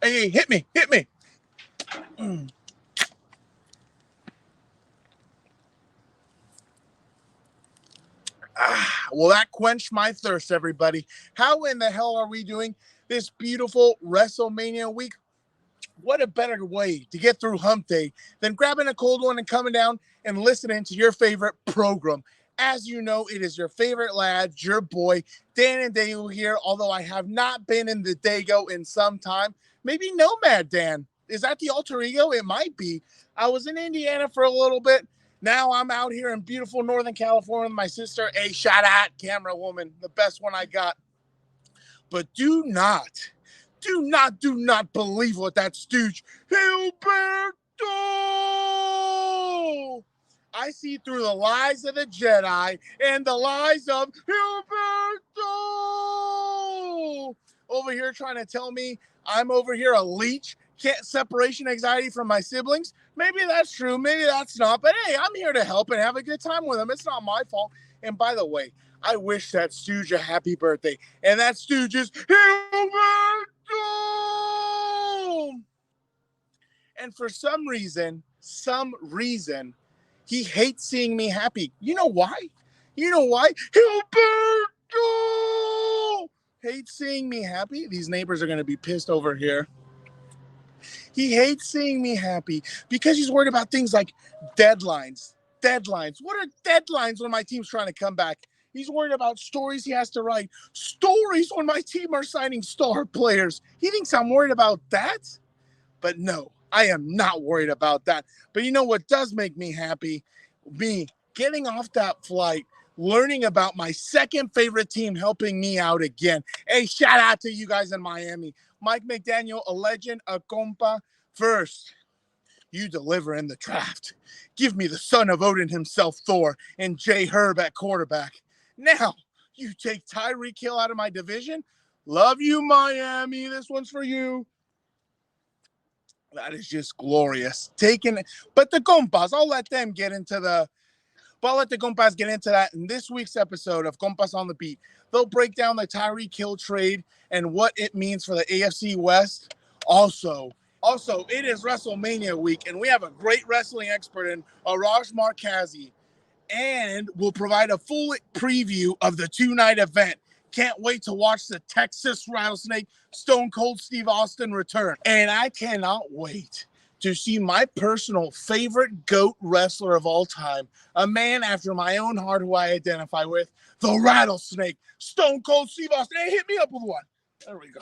Hey, hit me. Well, that quenched my thirst, everybody. How in the hell are we doing this beautiful WrestleMania week? What a better way to get through hump day than grabbing a cold one and coming down and listening to your favorite program. As you know, it is your favorite lads, your boy, Dan and Dago here, although I have not been in the Dago in some time. Maybe Nomad Dan. Is that the alter ego? It might be. I was in Indiana for a little bit. Now I'm out here in beautiful Northern California with my sister. Hey, shout out, camera woman, the best one I got. But do not believe what that stooge, Hilberto! I see through the lies of the Jedi and the lies of Hilberto! Over here trying to tell me I'm over here a leech, can't separation anxiety from my siblings. Maybe that's true, maybe that's not. But hey, I'm here to help and have a good time with them. It's not my fault. And by the way, I wish that stooge a happy birthday. And that stooge is Hilberto! And for some reason, he hates seeing me happy. You know why? Hilberto hates seeing me happy. These neighbors are going to be pissed over here. He hates seeing me happy because he's worried about things like deadlines. What are deadlines when my team's trying to come back? He's worried about stories he has to write. Stories when my team are signing star players. He thinks I'm worried about that? But no, I am not worried about that. But you know what does make me happy? Me getting off that flight, learning about my second favorite team helping me out again. Hey, shout out to you guys in Miami. Mike McDaniel, a legend, a compa. First, you deliver in the draft. Give me the son of Odin himself, Thor, and J. Herb at quarterback. Now, you take Tyreek Hill out of my division. Love you, Miami. This one's for you. That is just glorious. But the Compas, I'll let the Compas get into that in this week's episode of Compas on the Beat. They'll break down the Tyreek Hill trade and what it means for the AFC West. Also, it is WrestleMania week, and we have a great wrestling expert in Arash Markazi. And we'll provide a full preview of the two-night event. Can't wait to watch the Texas Rattlesnake Stone Cold Steve Austin return. And I cannot wait to see my personal favorite GOAT wrestler of all time, a man after my own heart who I identify with, the Rattlesnake Stone Cold Steve Austin. Hey, hit me up with one. There we go.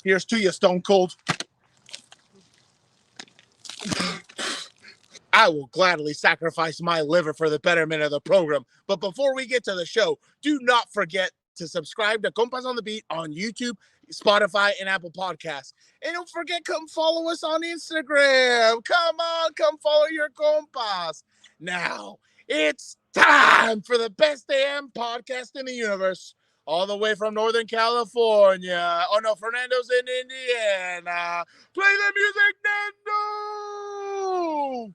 Here's to you, Stone Cold. I will gladly sacrifice my liver for the betterment of the program. But before we get to the show, do not forget to subscribe to Compas on the Beat on YouTube, Spotify, and Apple Podcasts. And don't forget, come follow us on Instagram. Come on, come follow your compas. Now, it's time for the best AM podcast in the universe. All the way from Northern California. Oh, no, Fernando's in Indiana. Play the music, Nando!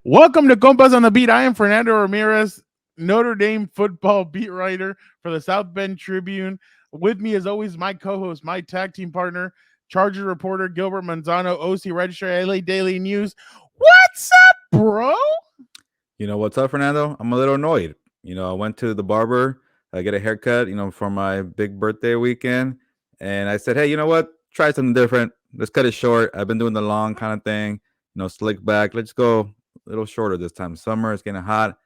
Welcome to Compas on the Beat. I am Fernando Ramirez, Notre Dame football beat writer for the South Bend Tribune. With me, as always, my co-host, my tag team partner, Charger reporter Gilbert Manzano, OC Registrar, LA Daily News. What's up, bro? You know what's up, Fernando? I'm a little annoyed. I went to the barber, I get a haircut, for my big birthday weekend. And I said, hey, you know what? Try something different. Let's cut it short. I've been doing the long kind of thing, slick back. Let's go a little shorter this time. Summer, it's getting hot.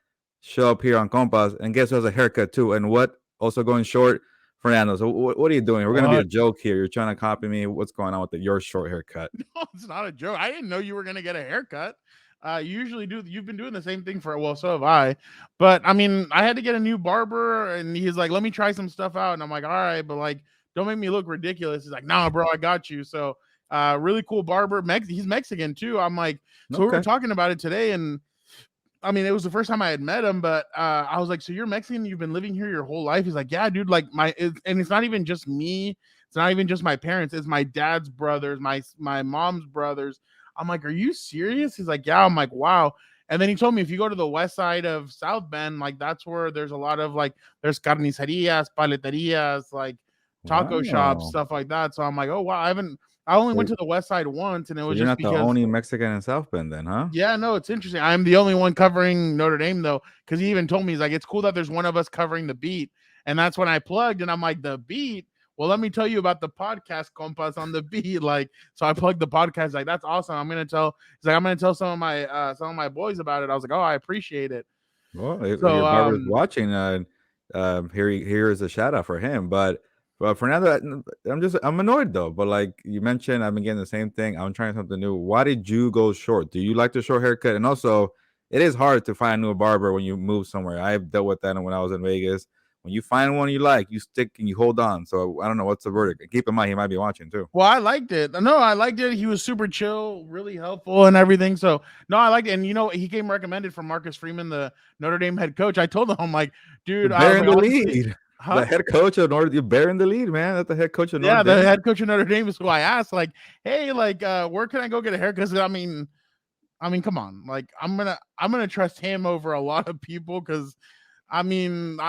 Show up here on Compas. And guess who has a haircut too? And what? Also going short? Fernando. So what are you doing? We're going to be a joke here. You're trying to copy me. What's going on with your short haircut? No, it's not a joke. I didn't know you were going to get a haircut. You usually do. You've been doing the same thing so have I. But I mean, I had to get a new barber, and he's like, let me try some stuff out. And I'm like, all right, but like, don't make me look ridiculous. He's like, nah, bro, I got you. So really cool barber. He's Mexican too. I'm like, so we were talking about it today, and I mean, it was the first time I had met him, but I was like, so you're Mexican? You've been living here your whole life? He's like, yeah, dude. Like and it's not even just me. It's not even just my parents. It's my dad's brothers, my mom's brothers. I'm like, are you serious? He's like, yeah. I'm like, wow. And then he told me if you go to the west side of South Bend, like that's where there's a lot of like there's carnicerias, paleterias, like taco shops, Wow. stuff like that. So I'm like, oh wow, I only went So, to the west side once, and it so was you're just not the because only Mexican in South Bend, then, huh? yeah, no, it's interesting. I'm the only one covering Notre Dame though, because he even told me he's like, it's cool that there's one of us covering the beat, and that's when I plugged, and I'm like, the beat. Well, let me tell you about the podcast, Compas on the beat. Like, so I plugged the podcast. Like, that's awesome. I'm gonna tell. He's like, I'm gonna tell some of my boys about it. I was like, oh, I appreciate it. Well, if So your barber's watching, here is a shout out for him. But Fernando, I'm annoyed though. But like you mentioned, I've been getting the same thing. I'm trying something new. Why did you go short? Do you like the short haircut? And also, it is hard to find a new barber when you move somewhere. I've dealt with that when I was in Vegas. When you find one you like, you stick and you hold on. So I don't know what's the verdict. Keep in mind he might be watching too. Well, I liked it. No, I liked it. He was super chill, really helpful and everything. So no, I liked it. And he came recommended from Marcus Freeman, the Notre Dame head coach. I told him, I'm like, You're dude, I was bearing like, the honestly, lead. huh? The head coach of Notre, you're bearing the lead, man. That's the head coach of Notre Yeah, the Dame. head coach of Notre Dame is who I asked, like, hey, like, where can I go get a haircut? Because I mean, come on, like, I'm gonna trust him over a lot of people because I mean,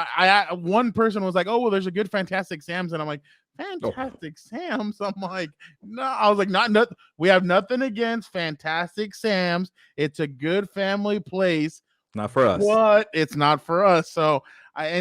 one person was like, oh, well, there's a good Fantastic Sam's, and I'm like, Oh, Fantastic Sam's. I'm like, no, I was like, not. We have nothing against Fantastic Sam's. It's a good family place, not for us. but it's not for us. So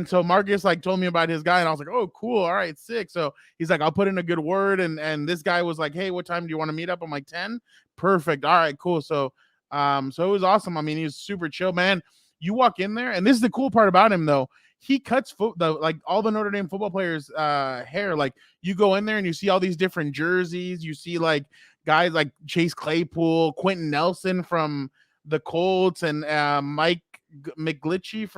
so Marcus like told me about his guy, and I was like, oh, cool, all right, sick. So he's like, I'll put in a good word, and this guy was like, hey, what time do you want to meet up? I'm like 10, perfect, all right, cool. So so it was awesome. I mean, he was super chill, man. You walk in there, and this is the cool part about him though. He cuts like all the Notre Dame football players' hair. Like you go in there and you see all these different jerseys. You see like guys like Chase Claypool, Quentin Nelson from the Colts, and Mike McGlinchey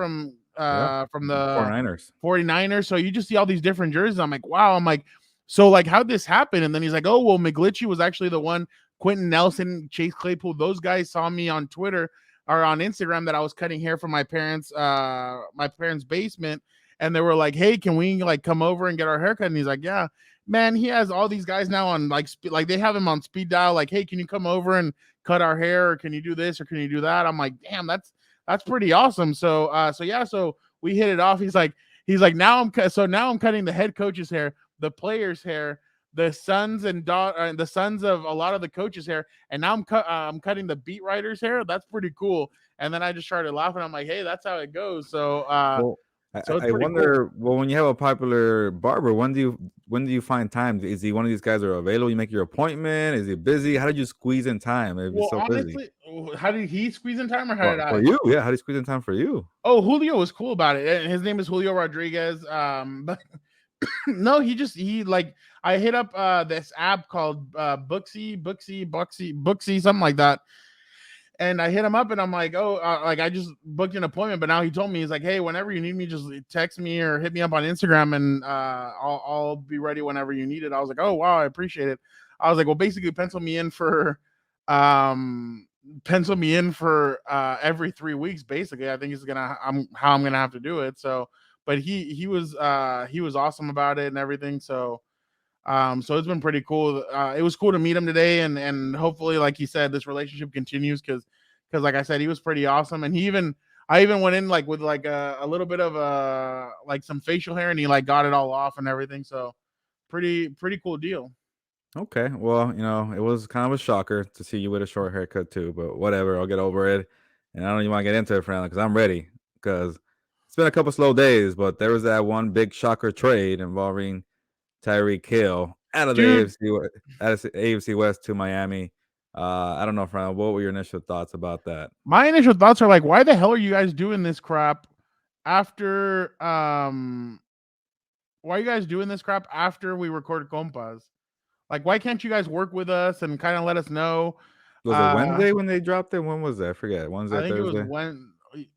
Yeah, from the 49ers. 49ers. So you just see all these different jerseys. I'm like, wow. I'm like, so like how'd this happen? And then he's like, oh, well, McGlinchey was actually the one. Quentin Nelson, Chase Claypool, those guys saw me on Twitter or on Instagram that I was cutting hair from my parents' basement. And they were like, hey, can we like come over and get our haircut? And he's like, yeah. Man, he has all these guys now on like they have him on speed dial, like, hey, can you come over and cut our hair, or can you do this, or can you do that? I'm like, damn, that's pretty awesome. So so we hit it off. He's like now I'm cutting the head coach's hair, the players' hair, the sons and the sons of a lot of the coaches' hair, and now I'm cutting the beat writers' hair. That's pretty cool. And then I just started laughing. I'm like, hey, that's how it goes. So Well, so it's I pretty cool. wonder. Well, when you have a popular barber, when do you find time? Is he one of these guys that are available? You make your appointment. Is he busy? How did you squeeze in time if he's Well, so busy? honestly, how did he squeeze in time, or how did For I? you, yeah. How do you squeeze in time for you? Oh, Julio was cool about it. His name is Julio Rodriguez. But no, he like I hit up this app called Booksy, something like that. And I hit him up and I'm like, oh, like I just booked an appointment, but now he told me he's like, hey, whenever you need me, just text me or hit me up on Instagram, and I'll be ready whenever you need it. I was like, oh wow, I appreciate it. I was like, well, basically pencil me in for every 3 weeks. Basically, I think it's I'm gonna have to do it. So, but he was awesome about it and everything. So so it's been pretty cool. It was cool to meet him today, and hopefully, like he said, this relationship continues because like I said, he was pretty awesome. And I even went in like with like a little bit of like some facial hair, and he like got it all off and everything. So pretty cool deal. Okay, well, it was kind of a shocker to see you with a short haircut too, but whatever, I'll get over it. And I don't even want to get into it, Fernando, because I'm ready. Because it's been a couple slow days, but there was that one big shocker trade involving Tyreek Hill out of the Dude, AFC West to Miami. I don't know, Fernando, what were your initial thoughts about that? my initial thoughts are like, why the hell are you guys doing this crap after why are you guys doing this crap after we record Compas? Like, why can't you guys work with us and kind of let us know? Was it Wednesday when they dropped it? When was that? I forget. I Wednesday, think it was Thursday? It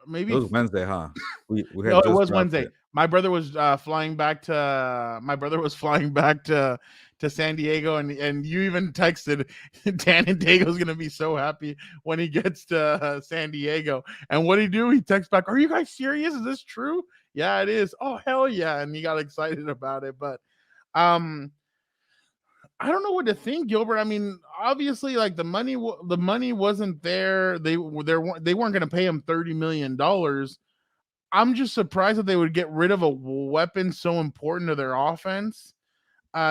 maybe was Wednesday, huh? We no, had it just was dropped Wednesday. it. My brother was flying back to San Diego, and you even texted Dan and Diego's gonna be so happy when he gets to San Diego. And what did he do? He texts back, "Are you guys serious? Is this true?" Yeah, it is. Oh hell yeah! And he got excited about it. But um, I don't know what to think, Gilbert. I mean, obviously, like the money wasn't there. They weren't going to pay him $30 million. I'm just surprised that they would get rid of a weapon so important to their offense.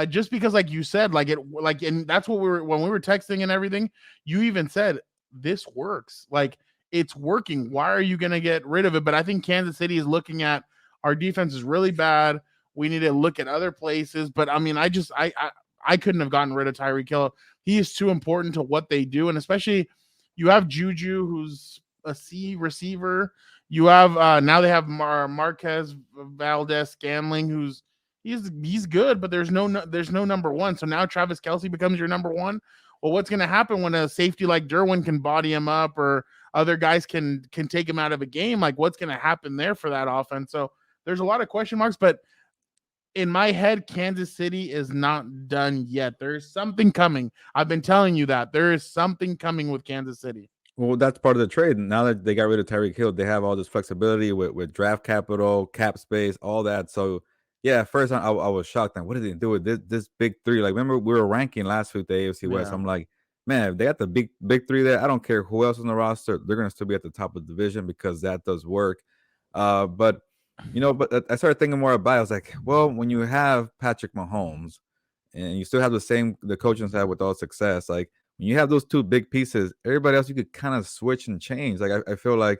Just because, like you said, and that's what when we were texting and everything. You even said this works. Like it's working. Why are you going to get rid of it? But I think Kansas City is looking at our defense is really bad. We need to look at other places. But I mean, I couldn't have gotten rid of Tyreek Hill. He is too important to what they do, and especially you have Juju, who's a C receiver. You have now they have Marquez Valdez Scantling, who's he's good, but there's no number one. So now Travis Kelce becomes your number one. Well, what's going to happen when a safety like Derwin can body him up, or other guys can take him out of a game? Like, what's going to happen there for that offense? So there's a lot of question marks, but in my head, Kansas City is not done yet. There is something coming. I've been telling you that there is something coming with Kansas City. Well, that's part of the trade. Now that they got rid of Tyreek Hill, they have all this flexibility with draft capital, cap space, all that. So, yeah, at first I was shocked. Like, what did they do with this big three? Like, remember we were ranking last week the AFC West. Yeah. I'm like, man, if they got the big three there, I don't care who else on the roster. They're going to still be at the top of the division because that does work. But I started thinking more about it. I was like, well, when you have Patrick Mahomes and you still have the coaching staff with all success, like when you have those two big pieces, everybody else you could kind of switch and change. Like I feel like,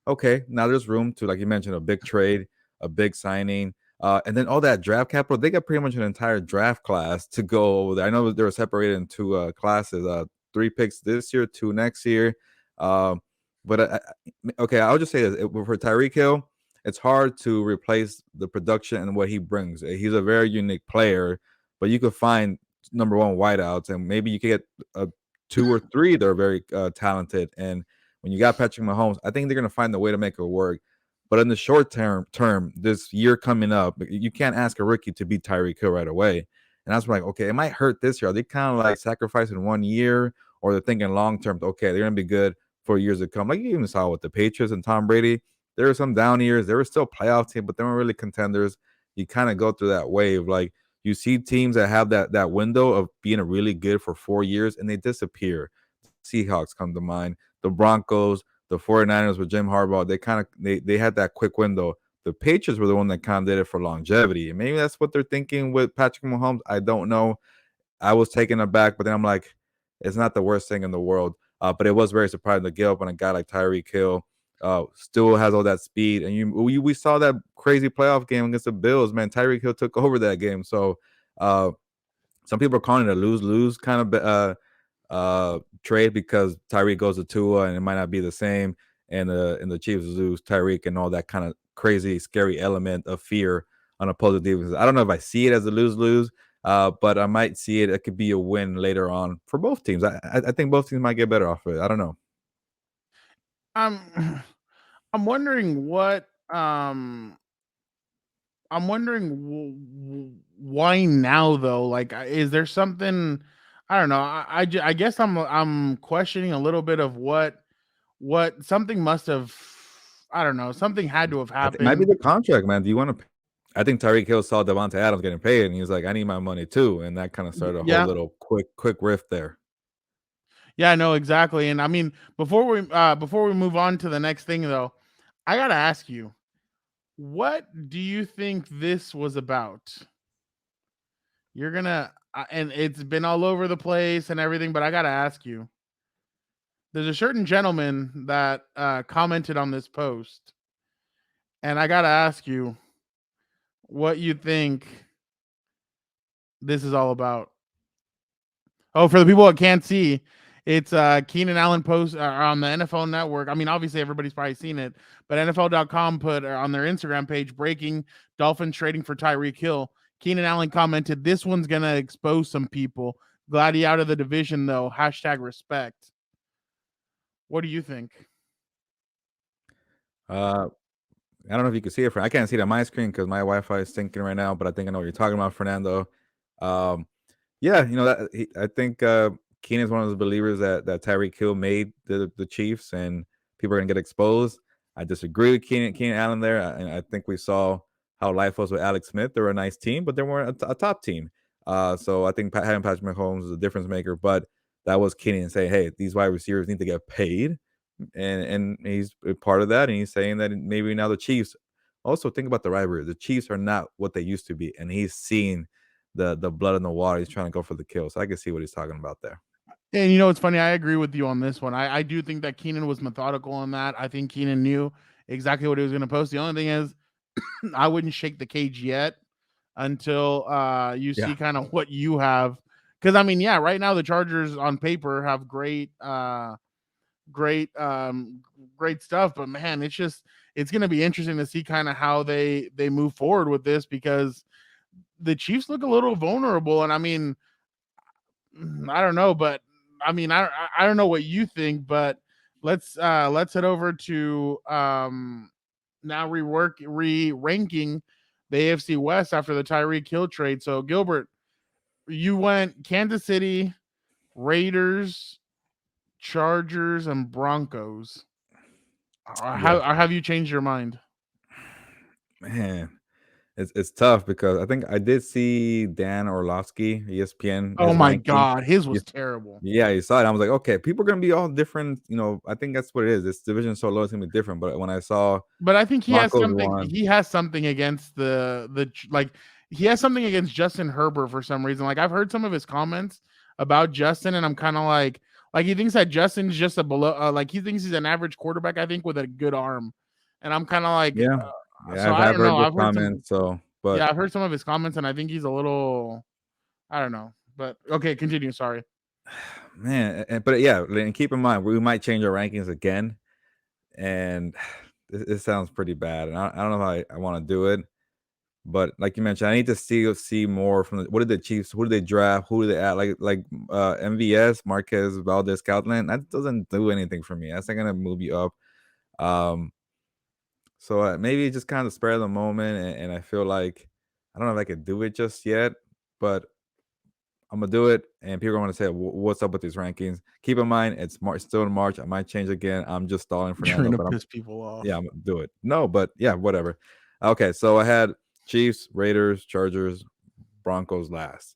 okay, now there's room to, like you mentioned, a big trade, a big signing, and then all that draft capital. They got pretty much an entire draft class to go over there. I know they were separated into classes, 3 picks this year, 2 next year. But okay, I'll just say this: for Tyreek Hill, it's hard to replace the production and what he brings. He's a very unique player, but you could find number one wideouts, and maybe you could get 2 or 3 that are very talented. And when you got Patrick Mahomes, I think they're going to find a way to make it work. But in the short term, this year coming up, you can't ask a rookie to beat Tyreek Hill right away. And I was like, okay, it might hurt this year. Are they kind of like sacrificing 1 year, or they're thinking long term? Okay, they're going to be good for years to come. Like you even saw with the Patriots and Tom Brady. There were some down years. They were still playoff team, but they weren't really contenders. You kind of go through that wave. Like you see teams that have that window of being really good for 4 years and they disappear. Seahawks come to mind. The Broncos, the 49ers with Jim Harbaugh, they had that quick window. The Patriots were the one that kind of did it for longevity. And maybe that's what they're thinking with Patrick Mahomes. I don't know. I was taken aback, but then I'm like, it's not the worst thing in the world. But it was very surprising to get up on a guy like Tyreek Hill. Still has all that speed, and we saw that crazy playoff game against the Bills. Man, Tyreek Hill took over that game. So some people are calling it a lose-lose kind of trade because Tyreek goes to Tua, and it might not be the same. And the Chiefs lose Tyreek and all that kind of crazy, scary element of fear on opposing defenses. I don't know if I see it as a lose-lose, but I might see it. It could be a win later on for both teams. I think both teams might get better off of it. I don't know. I'm wondering why now though. Like, is there something? I don't know. I guess I'm questioning a little bit of what something must have. I don't know. Something had to have It might be happened. the contract, man. Do you want to? I think Tyreek Hill saw Davante Adams getting paid, and he was like, "I need my money too," and that kind of started a whole Yeah, little quick rift there. yeah, no, exactly. And I mean, before we move on to the next thing though, I gotta ask you, what do you think this was about? You're gonna, and it's been all over the place and everything, but I gotta ask you. There's a certain gentleman that commented on this post, and I gotta ask you what you think this is all about. Oh, for the people that can't see, it's Keenan Allen post on the NFL Network. I mean, obviously everybody's probably seen it, but NFL.com put on their Instagram page, breaking: Dolphins trading for Tyreek Hill. Keenan Allen commented, "This one's gonna expose some people. Glad he out of the division though. #respect." What do you think? Uh, I don't know if you can see it. I can't see it on my screen because my Wi-Fi is syncing right now. But I think I know what you're talking about, Fernando. Um, yeah, I think Keenan is one of those believers that Tyreek Hill made the Chiefs, and people are gonna get exposed. I disagree with Keenan Allen there, and I think we saw how life was with Alex Smith. They were a nice team, but they weren't a top team. So I think having Patrick Mahomes is a difference maker. But that was Keenan saying, "Hey, these wide receivers need to get paid," and he's a part of that. And he's saying that maybe now the Chiefs. Also, think about the rivalry. The Chiefs are not what they used to be, and he's seen the blood in the water. He's trying to go for the kill. So I can see what he's talking about there. And you know, it's funny. I agree with you on this one. I do think that Keenan was methodical on that. I think Keenan knew exactly what he was going to post. The only thing is, I wouldn't shake the cage yet until you Yeah. see kind of what you have. Because I mean, yeah, right now the Chargers on paper have great stuff, but man, it's going to be interesting to see kind of how they move forward with this, because the Chiefs look a little vulnerable. And I mean, I don't know, but I mean, I don't know what you think, but let's head over to now re-ranking the AFC West after the Tyreek Hill trade. So Gilbert, you went Kansas City, Raiders, Chargers, and Broncos. Yeah. How have you changed your mind? Man, it's tough because I think I did see Dan Orlovsky, ESPN, Oh his my ranking. God, his was Yes. terrible. Yeah, you saw it. I was like, okay, people are gonna be all different. You know, I think that's what it is. This division is so low, it's gonna be different. But when I saw But I think he has Broncos something. won, He has something against like he has something against Justin Herbert for some reason. Like I've heard some of his comments about Justin, and I'm kind of like he thinks that Justin's just a below. Like he thinks he's an average quarterback. I think with a good arm, and I'm kind of like, yeah, yeah, so I I've don't heard know. those I've heard some. comments. So, but Yeah, I've heard some of his comments, and I think he's a little. I don't know, but okay, continue. Sorry. man, but yeah, and keep in mind we might change our rankings again, and it sounds pretty bad, and I don't know how I want to do it. But like you mentioned, I need to see more from what did the Chiefs, who did they draft, who did they add, like MVS, Marquez, Valdez, Scotland. That doesn't do anything for me. That's not gonna move you up. Um, so maybe just kind of spare the moment, and I feel like I don't know if I could do it just yet, but I'm gonna do it, and people are gonna say, "What's up with these rankings?" Keep in mind, it's March, still in March. I might change again. I'm just stalling You're Fernando, gonna but piss people yeah, off. I'm gonna do it. No, but yeah, whatever. Okay, so I had Chiefs, Raiders, Chargers, Broncos last.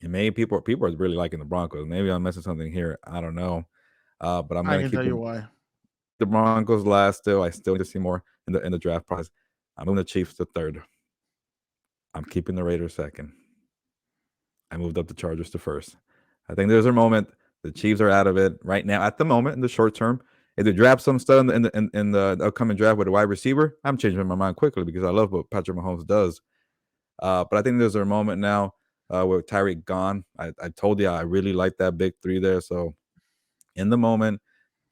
And maybe people are really liking the Broncos. Maybe I'm missing something here. I don't know. But I'm I gonna can keep tell you why. the Broncos last still. I still need to see more in the draft process. I'm moving the Chiefs to third. I'm keeping the Raiders second. I moved up the Chargers to first. I think there's a moment. The Chiefs are out of it right now. At the moment, in the short term, if they draft some stuff in the upcoming draft with a wide receiver, I'm changing my mind quickly because I love what Patrick Mahomes does. But I think there's a moment now with Tyreek gone. I told you I really like that big three there. So in the moment,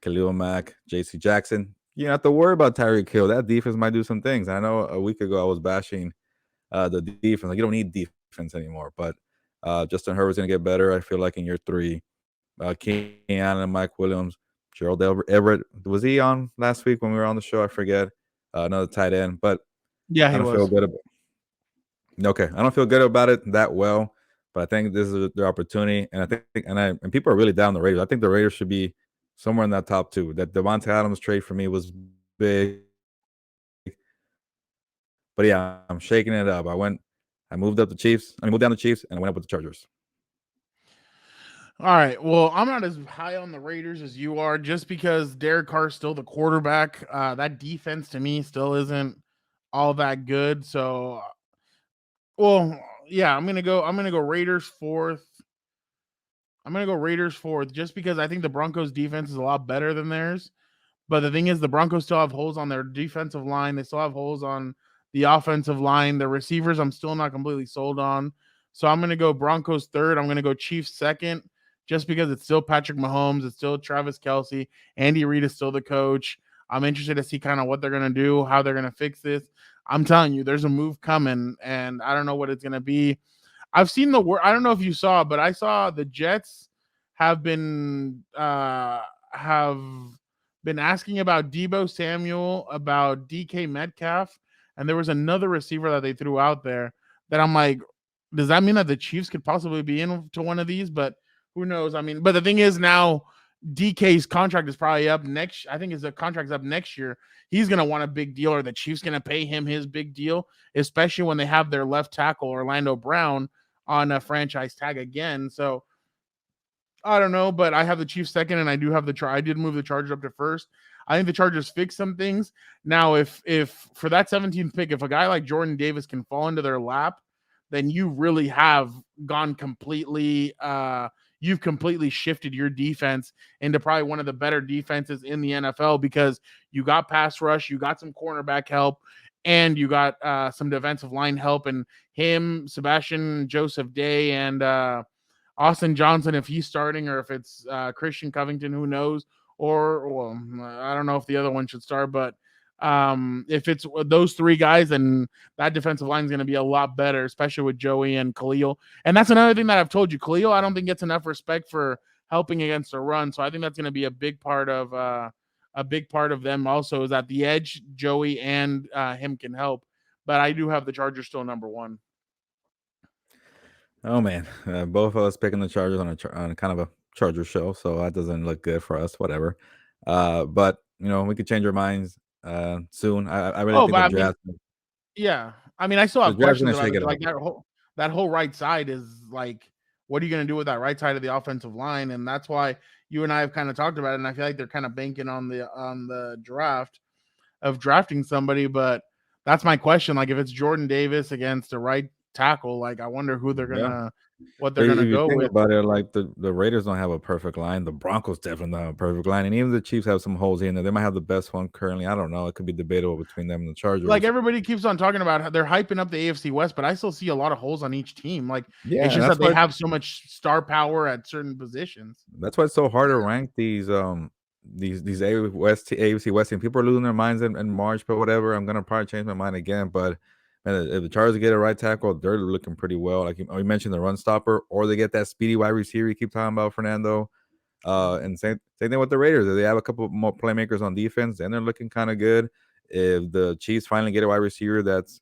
Khalil Mack, J.C. Jackson, you don't have to worry about Tyreek Hill. That defense might do some things. I know a week ago I was bashing the defense. Like, you don't need defense anymore. But Justin Herbert's going to get better, I feel like, in year three. Keenan Allen, Mike Williams, Gerald Everett. Was he on last week when we were on the show? I forget. Another tight end. But Yeah, I he don't feel was. good about Okay, I don't feel good about it that well, but I think this is their opportunity, and I think and people are really down the Raiders. I think the Raiders should be somewhere in that top two. That Davante Adams trade for me was big, but yeah, I'm shaking it up. I moved up the Chiefs. I moved down the Chiefs, and I went up with the Chargers. All right. Well, I'm not as high on the Raiders as you are, just because Derek Carr's still the quarterback. That defense to me still isn't all that good. So, well, yeah, I'm gonna go. I'm gonna go Raiders fourth. I'm gonna go Raiders fourth, just because I think the Broncos defense is a lot better than theirs. But the thing is, the Broncos still have holes on their defensive line. They still have holes on the offensive line. The receivers, I'm still not completely sold on. So I'm going to go Broncos third. I'm going to go Chiefs second, just because it's still Patrick Mahomes. It's still Travis Kelce. Andy Reid is still the coach. I'm interested to see kind of what they're going to do, how they're going to fix this. I'm telling you, there's a move coming, and I don't know what it's going to be. I've seen the word. I don't know if you saw, but I saw the Jets have been asking about Debo Samuel, about DK Metcalf, and there was another receiver that they threw out there that I'm like, does that mean that the Chiefs could possibly be into one of these? But who knows? I mean, but the thing is now DK's contract is probably up next. I think his contract's up next year. He's going to want a big deal, or the Chiefs going to pay him his big deal, especially when they have their left tackle, Orlando Brown, on a franchise tag again. So I don't know, but I have the Chiefs second, and I do have I did move the Chargers up to first. I think the Chargers fix some things. Now, if for that 17th pick, if a guy like Jordan Davis can fall into their lap, then you really have gone completely you've completely shifted your defense into probably one of the better defenses in the NFL, because you got pass rush, you got some cornerback help, and you got some defensive line help, and him, Sebastian Joseph Day, and Austin Johnson, if he's starting, or if it's Christian Covington, who knows? Or, well, I don't know if the other one should start, but if it's those three guys, then that defensive line is going to be a lot better, especially with Joey and Khalil. And that's another thing that I've told you. Khalil, I don't think gets enough respect for helping against the run. So I think that's going to be a big part of them also, is at the edge, Joey and him can help. But I do have the Chargers still number one. Oh man, both of us picking the Chargers on kind of a Charger show, so that doesn't look good for us. Whatever, but we could change our minds soon. I really Oh, think but I mean, yeah. I mean, I still the have draft's questions gonna about shake it. it Like up. that whole right side is like, what are you going to do with that right side of the offensive line? And that's why you and I have kind of talked about it. And I feel like they're kind of banking on the draft of drafting somebody. But that's my question. Like, if it's Jordan Davis against the right tackle, like, I wonder Yeah. what they're If gonna you go think with. about it, like the Raiders don't have a perfect line. The Broncos definitely don't have a perfect line, and even the Chiefs have some holes in there. They might have the best one currently. I don't know. It could be debatable between them and the Like, Chargers. everybody keeps on talking about how they're hyping up the AFC West, but I still see a lot of holes on each team. Like, it's Yeah, just that they have so much star power at certain positions. that's why it's so hard to rank these AFC West team. People are losing their minds in March, but whatever. I'm gonna probably change my mind again. But man, if the Chargers get a right tackle, they're looking pretty well. Like you mentioned, the run stopper, or they get that speedy wide receiver you keep talking about, Fernando. And same thing with the Raiders. If they have a couple more playmakers on defense, and they're looking kind of good. If the Chiefs finally get a wide receiver that's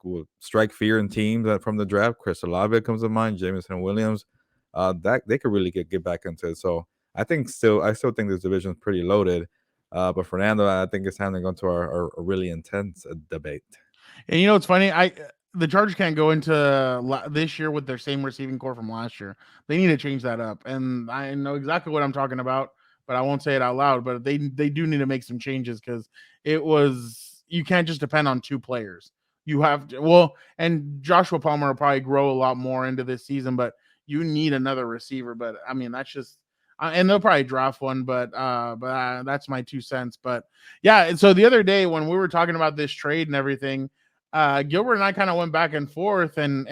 will strike fear in teams from the draft, Chris Olave comes to mind, Jameson Williams, that they could really get back into it. So I still think this division is pretty loaded. But Fernando, I think it's time to go into our really intense debate. And it's funny. The Chargers can't go into this year with their same receiving core from last year. They need to change that up. And I know exactly what I'm talking about, but I won't say it out loud. But they do need to make some changes, because you can't just depend on two players. You have to, and Joshua Palmer will probably grow a lot more into this season, but you need another receiver. But I mean, that's just. And they'll probably draft one, but that's my 2 cents. But yeah, and so the other day when we were talking about this trade and everything, Gilbert and I kind of went back and forth, and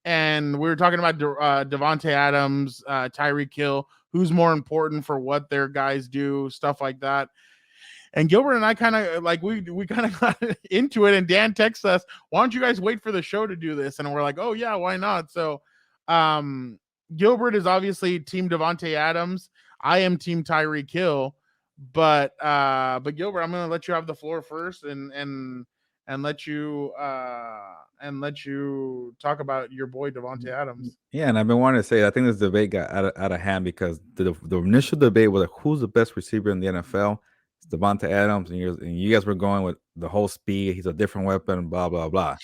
we were talking about Davante Adams, Tyreek Hill, who's more important for what their guys do, stuff like that. And Gilbert and I kind of like we kind of got into it, and Dan texts us, "Why don't you guys wait for the show to do this?" And we're like, "Oh yeah, why not?" So, Gilbert is obviously team Davante Adams. I am team Tyreek Hill, but Gilbert, I'm gonna let you have the floor first, and let you talk about your boy Davante Adams. Yeah, and I've been wanting to say I think this debate got out of hand because the initial debate was like, who's the best receiver in the NFL? It's Davante Adams, and you guys were going with the whole speed. He's a different weapon, blah blah blah.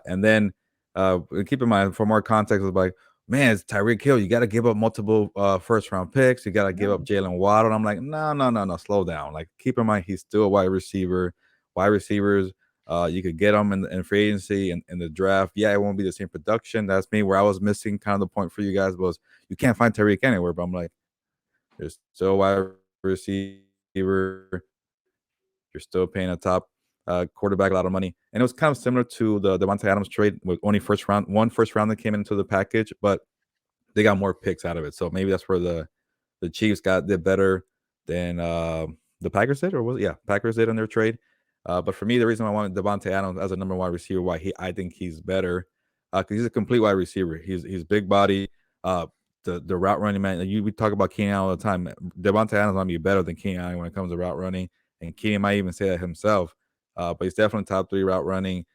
And then keep in mind for more context, it's like, man, it's Tyreek Hill. You got to give up multiple first round picks. You got to give up Jalen Waddle. And I'm like, no, slow down. Like, keep in mind he's still a wide receiver. Wide receivers. You could get them in free agency and in the draft. Yeah, it won't be the same production. That's me where I was missing kind of the point for you guys was you can't find Tyreek anywhere. But I'm like, there's still a wide receiver. You're still paying a top quarterback a lot of money. And it was kind of similar to the Davante Adams trade with only one first round that came into the package, but they got more picks out of it. So maybe that's where the Chiefs did better than the Packers did, or was it? Yeah, Packers did in their trade. But for me, the reason I wanted Davante Adams as a number one wide receiver, I think he's better, because he's a complete wide receiver. He's big body, the route running, man. We talk about Keenan all the time. Davante Adams might be better than Keenan when it comes to route running, and Keenan might even say that himself. But he's definitely top 3 route running,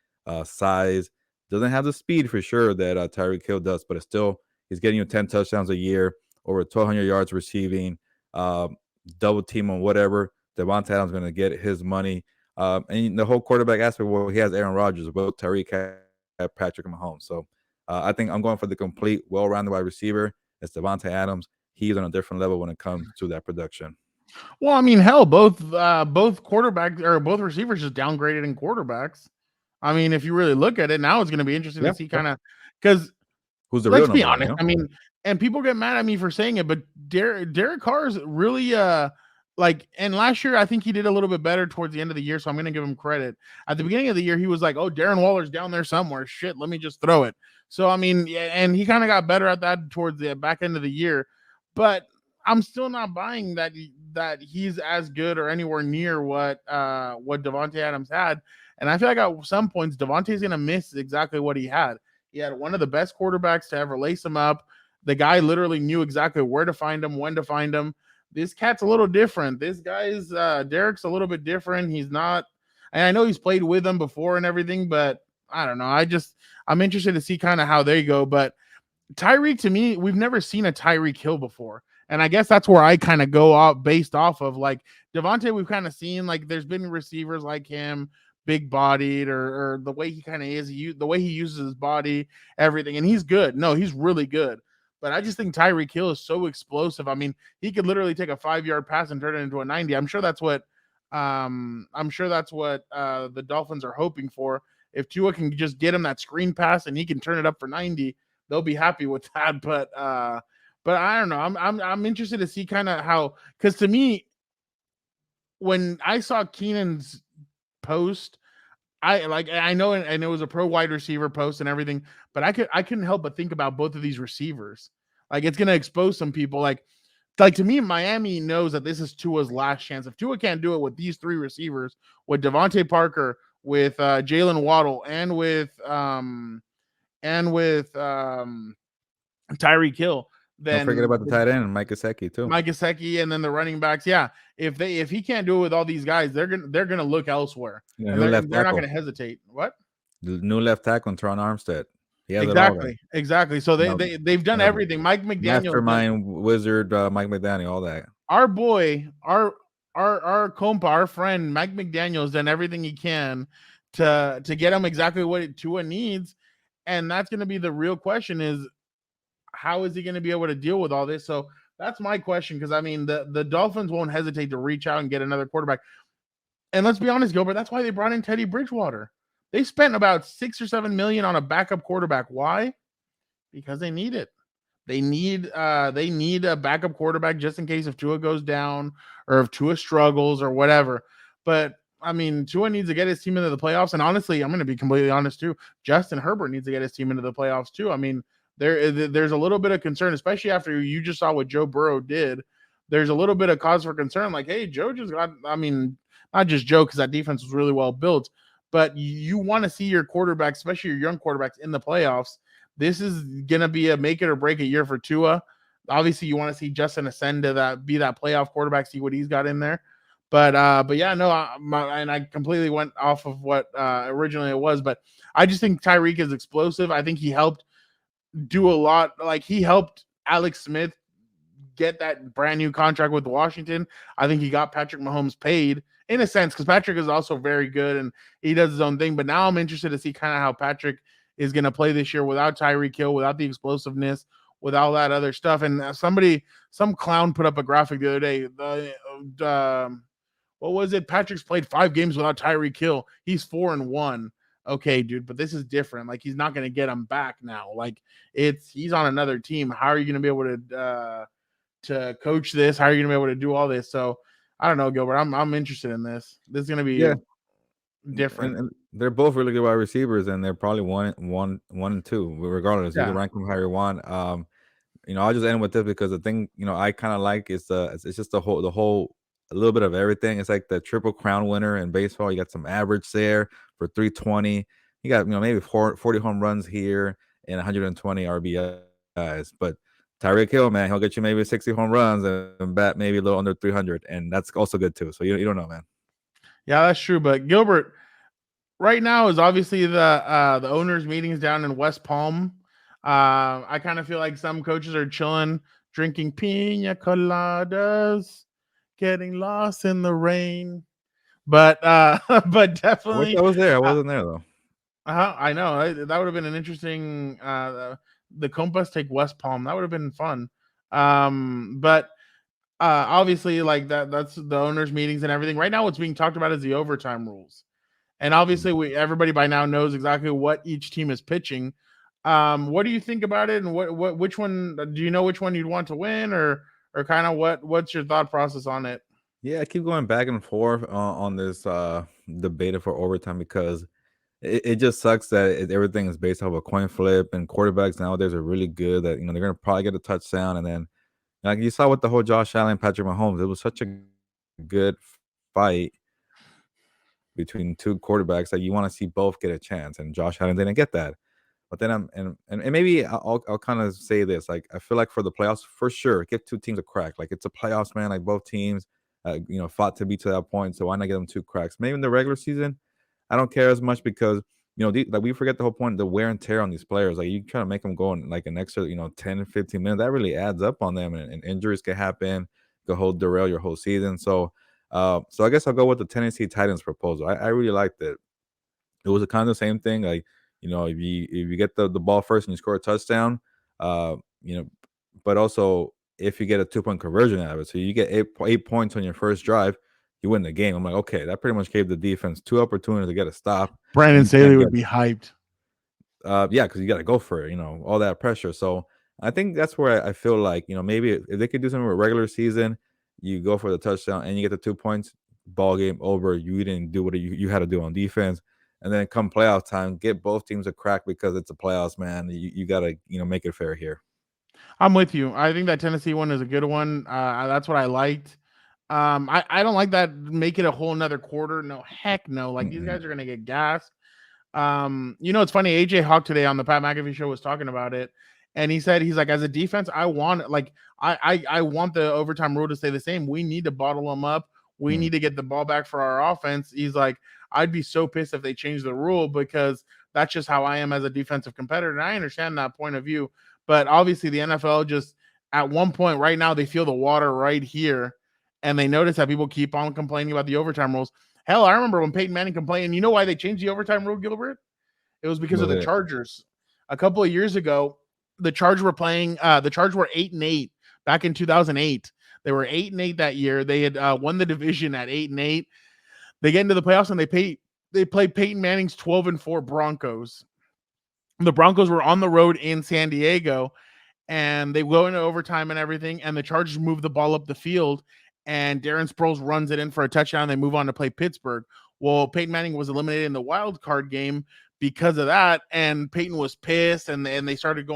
size. Doesn't have the speed for sure that Tyreek Hill does, but it's still he's getting you 10 touchdowns a year, over 1,200 yards receiving, double team on whatever. Davante Adams is going to get his money. And the whole quarterback aspect, well, he has Aaron Rodgers, well, Tyreek had Patrick Mahomes. So I think I'm going for the complete, well-rounded wide receiver. It's Davante Adams. He's on a different level when it comes to that production. Well, I mean, hell, both quarterbacks or both receivers just downgraded in quarterbacks. I mean, if you really look at it, now it's going to be interesting to Yeah, see yeah. kind of because Who's the real let's be number one? honest. I mean, and people get mad at me for saying it, but Derek Carr is really like, and last year I think he did a little bit better towards the end of the year, so I'm going to give him credit. At the beginning of the year, he was like, "Oh, Darren Waller's down there somewhere. Shit, let me just throw it." So I mean, yeah, and he kind of got better at that towards the back end of the year, but I'm still not buying that he's as good or anywhere near what Davante Adams had. And I feel like at some points Davante's going to miss exactly what he had. He had one of the best quarterbacks to ever lace him up. The guy literally knew exactly where to find him, when to find him. This cat's a little different. This guy's Derek's a little bit different. He's not, and I know he's played with him before and everything, but I don't know. I'm interested to see kind of how they go. But Tyreek, to me, we've never seen a Tyreek Hill before. And I guess that's where I kind of go off based off of like Davante, we've kind of seen like there's been receivers like him, big bodied, or the way he kind of is, the way he uses his body, everything. And he's good. No, he's really good. But I just think Tyreek Hill is so explosive. I mean, he could literally take a 5-yard pass and turn it into a 90. I'm sure that's what the Dolphins are hoping for. If Tua can just get him that screen pass and he can turn it up for 90, they'll be happy with that. But I don't know. I'm interested to see kind of how, because to me, when I saw Keenan's post, I know, and it was a pro wide receiver post and everything, but I couldn't help but think about both of these receivers. Like it's gonna expose some people. Like to me, Miami knows that this is Tua's last chance. If Tua can't do it with these three receivers, with Devontae Parker, with Jalen Waddle, and with Tyreek Hill, Don't forget then about the tight end, Mike Gesicki, too. Mike Gesicki, and then the running backs. Yeah, if he can't do it with all these guys, they're gonna look elsewhere, Yeah, and new left they're not tackle. gonna hesitate. What? The new left tackle, Teron Armstead. He has it all. Exactly. So they've done everything. Mike McDaniel, Mastermind wizard, Mike McDaniel, all that. our boy, our compa, our friend Mike McDaniel has done everything he can to get him exactly what Tua needs, and that's going to be the real question: is how is he going to be able to deal with all this? So that's my question, because I mean the Dolphins won't hesitate to reach out and get another quarterback. And let's be honest, Gilbert, that's why they brought in Teddy Bridgewater. They spent about $6 or $7 million on a backup quarterback. Why? Because they need it. They need a backup quarterback just in case if Tua goes down or if Tua struggles or whatever. But I mean, Tua needs to get his team into the playoffs. And honestly, I'm going to be completely honest too. Justin Herbert needs to get his team into the playoffs too. I mean, there's a little bit of concern, especially after you just saw what Joe Burrow did. There's a little bit of cause for concern. Like, hey, Joe just got, I mean, not just Joe, because that defense was really well built, but you want to see your quarterbacks, especially your young quarterbacks, in the playoffs. This is going to be a make it or break it year for Tua. Obviously, you want to see Justin ascend to that, be that playoff quarterback, see what he's got in there. But yeah, no, and I completely went off of what originally it was, but I just think Tyreek is explosive. I think he helped do a lot. Like he helped Alex Smith get that brand new contract with Washington. I think he got Patrick Mahomes paid in a sense, because Patrick is also very good and he does his own thing. But now I'm interested to see kind of how Patrick is going to play this year without Tyreek Hill, without the explosiveness, with all that other stuff. And some clown put up a graphic the other day. What was it? Patrick's played 5 games without Tyreek Hill. He's 4-1. Okay, dude, but this is different. Like he's not going to get him back now. Like he's on another team. How are you going to be able to coach this? How are you going to be able to do all this? So I don't know, Gilbert. I'm interested in this. This is going to be different. And they're both really good wide receivers, and they're probably one and two, regardless. You can rank them how you want. I'll just end with this because the thing I kind of like is it's just the whole a little bit of everything. It's like the Triple Crown winner in baseball. You got some average there for 320. You got maybe 40 home runs here and 120 RBIs, but Tyreek Hill, man, he'll get you maybe 60 home runs and bat maybe a little under 300, and that's also good too. So you don't know, man. Yeah, that's true. But Gilbert, right now is obviously the owners' meetings down in West Palm. I kind of feel like some coaches are chilling, drinking pina coladas, getting lost in the rain. But but definitely, I was there. I wasn't there though. I know that would have been an interesting. The Compas take West Palm. That would have been fun. But obviously, like that's the owners' meetings and everything. Right now, what's being talked about is the overtime rules. And obviously, everybody by now knows exactly what each team is pitching. What do you think about it, and which one do you know which one you'd want to win, or kind of what's your thought process on it? Yeah, I keep going back and forth on this debate for overtime because it just sucks that everything is based off a coin flip, and quarterbacks nowadays are really good that they're gonna probably get a touchdown, and then like you saw with the whole Josh Allen, Patrick Mahomes, it was such a good fight between two quarterbacks that you want to see both get a chance, and Josh Allen didn't get that. But then and maybe I'll kind of say this, like I feel like for the playoffs, for sure, give two teams a crack. Like it's a playoffs, man. Like both teams, fought to be to that point. So why not give them two cracks? Maybe in the regular season, I don't care as much because like we forget the whole point, the wear and tear on these players. Like you try to make them go in like an extra 10 15 minutes. That really adds up on them, and injuries can happen. Could hold derail your whole season. So I guess I'll go with the Tennessee Titans proposal. I really liked it. It was a kind of the same thing. Like, if you get the ball first and you score a touchdown, uh, you know, but also if you get a 2-point conversion out of it, so you get 8 points on your first drive, you win the game. I'm like, okay, that pretty much gave the defense two opportunities to get a stop. Brandon You can't Staley get would be hyped. yeah, because you got to go for it, all that pressure. So I think that's where I feel like, maybe if they could do something with regular season, you go for the touchdown and you get the 2 points, ball game over. You didn't do what you had to do on defense. And then come playoff time, get both teams a crack because it's a playoffs, man. You got to, make it fair here. I'm with you. I think that Tennessee one is a good one. That's what I liked. I don't like that. Make it a whole another quarter. No, heck no. Like these guys are gonna get gassed. It's funny. AJ Hawk today on the Pat McAfee show was talking about it, and he said he's like, as a defense, I want I want the overtime rule to stay the same. We need to bottle them up. We need to get the ball back for our offense. He's like, I'd be so pissed if they change the rule because that's just how I am as a defensive competitor. And I understand that point of view, but obviously the NFL just at one point right now they feel the water right here, and they notice that people keep on complaining about the overtime rules. Hell, I remember when Peyton Manning complained. You know why they changed the overtime rule, Gilbert? It was because of the Chargers. A couple of years ago, the Chargers were playing. The Chargers were 8-8 back in 2008. They were 8-8 that year. They had won the division at 8-8. They get into the playoffs and they play Peyton Manning's 12-4 Broncos. The Broncos were on the road in San Diego, and they go into overtime and everything. And the Chargers move the ball up the field, and Darren Sproles runs it in for a touchdown. They move on to play Pittsburgh. Well, Peyton Manning was eliminated in the wild card game because of that, and Peyton was pissed, and they started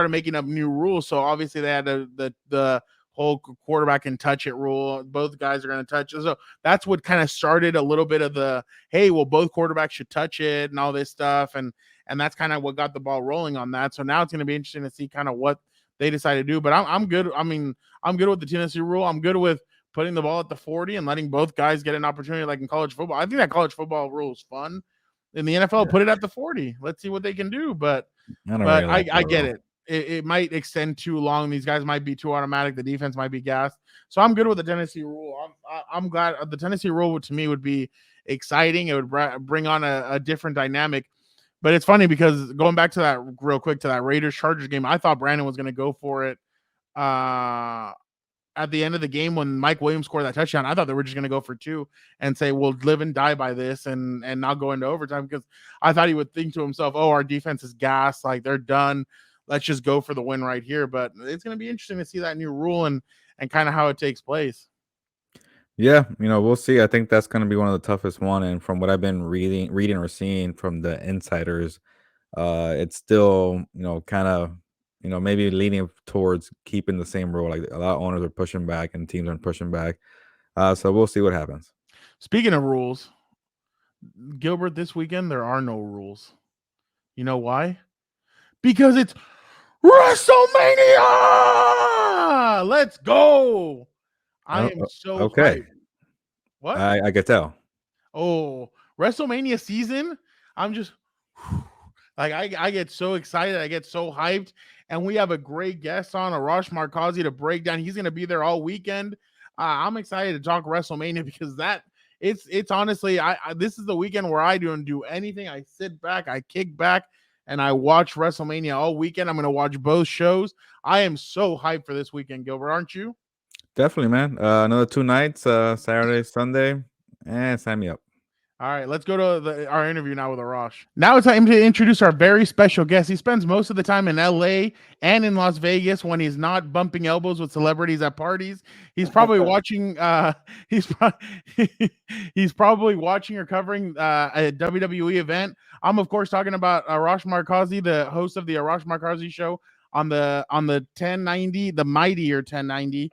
making up new rules. So obviously they had the whole quarterback can touch it rule. Both guys are going to touch it. So that's what kind of started a little bit of the, hey, well, both quarterbacks should touch it and all this stuff. And that's kind of what got the ball rolling on that. So now it's going to be interesting to see kind of what they decide to do. But I'm good. I mean, I'm good with the Tennessee rule. I'm good with putting the ball at the 40 and letting both guys get an opportunity like in college football. I think that college football rule is fun. In the NFL, put it at the 40. Let's see what they can do. But I get it. It might extend too long. These guys might be too automatic. The defense might be gassed. So I'm good with the Tennessee rule. I'm glad the Tennessee rule to me would be exciting. It would bring on a different dynamic. But it's funny because going back to that real quick to that Raiders-Chargers game, I thought Brandon was going to go for it at the end of the game when Mike Williams scored that touchdown. I thought they were just going to go for two and say, we'll live and die by this and not go into overtime, because I thought he would think to himself, oh, our defense is gassed. Like they're done. Let's just go for the win right here. But it's going to be interesting to see that new rule and kind of how it takes place. Yeah, we'll see. I think that's going to be one of the toughest one. And from what I've been reading or seeing from the insiders, it's still, kind of, maybe leaning towards keeping the same rule. Like a lot of owners are pushing back and teams are pushing back. So we'll see what happens. Speaking of rules, Gilbert, this weekend there are no rules. You know why? Because it's WrestleMania! Let's go! I am so okay. Hyped. What? I can tell. Oh, WrestleMania season! I'm just like I get so excited. I get so hyped. And we have a great guest on, Arash Markazi, to break down. He's going to be there all weekend. I'm excited to talk WrestleMania because that it's honestly, I this is the weekend where I don't do anything. I sit back, I kick back, and I watch WrestleMania all weekend. I'm gonna watch both shows. I am so hyped for this weekend, Gilbert. Aren't you? Definitely, man. Another 2 nights, Saturday, Sunday, and sign me up. All right, let's go to our interview now with Arash. Now it's time to introduce our very special guest. He spends most of the time in LA and in Las Vegas when he's not bumping elbows with celebrities at parties. He's probably watching. He's pro- he's probably watching or covering a WWE event. I'm of course talking about Arash Markazi, the host of the Arash Markazi show on the 1090, the mightier 1090.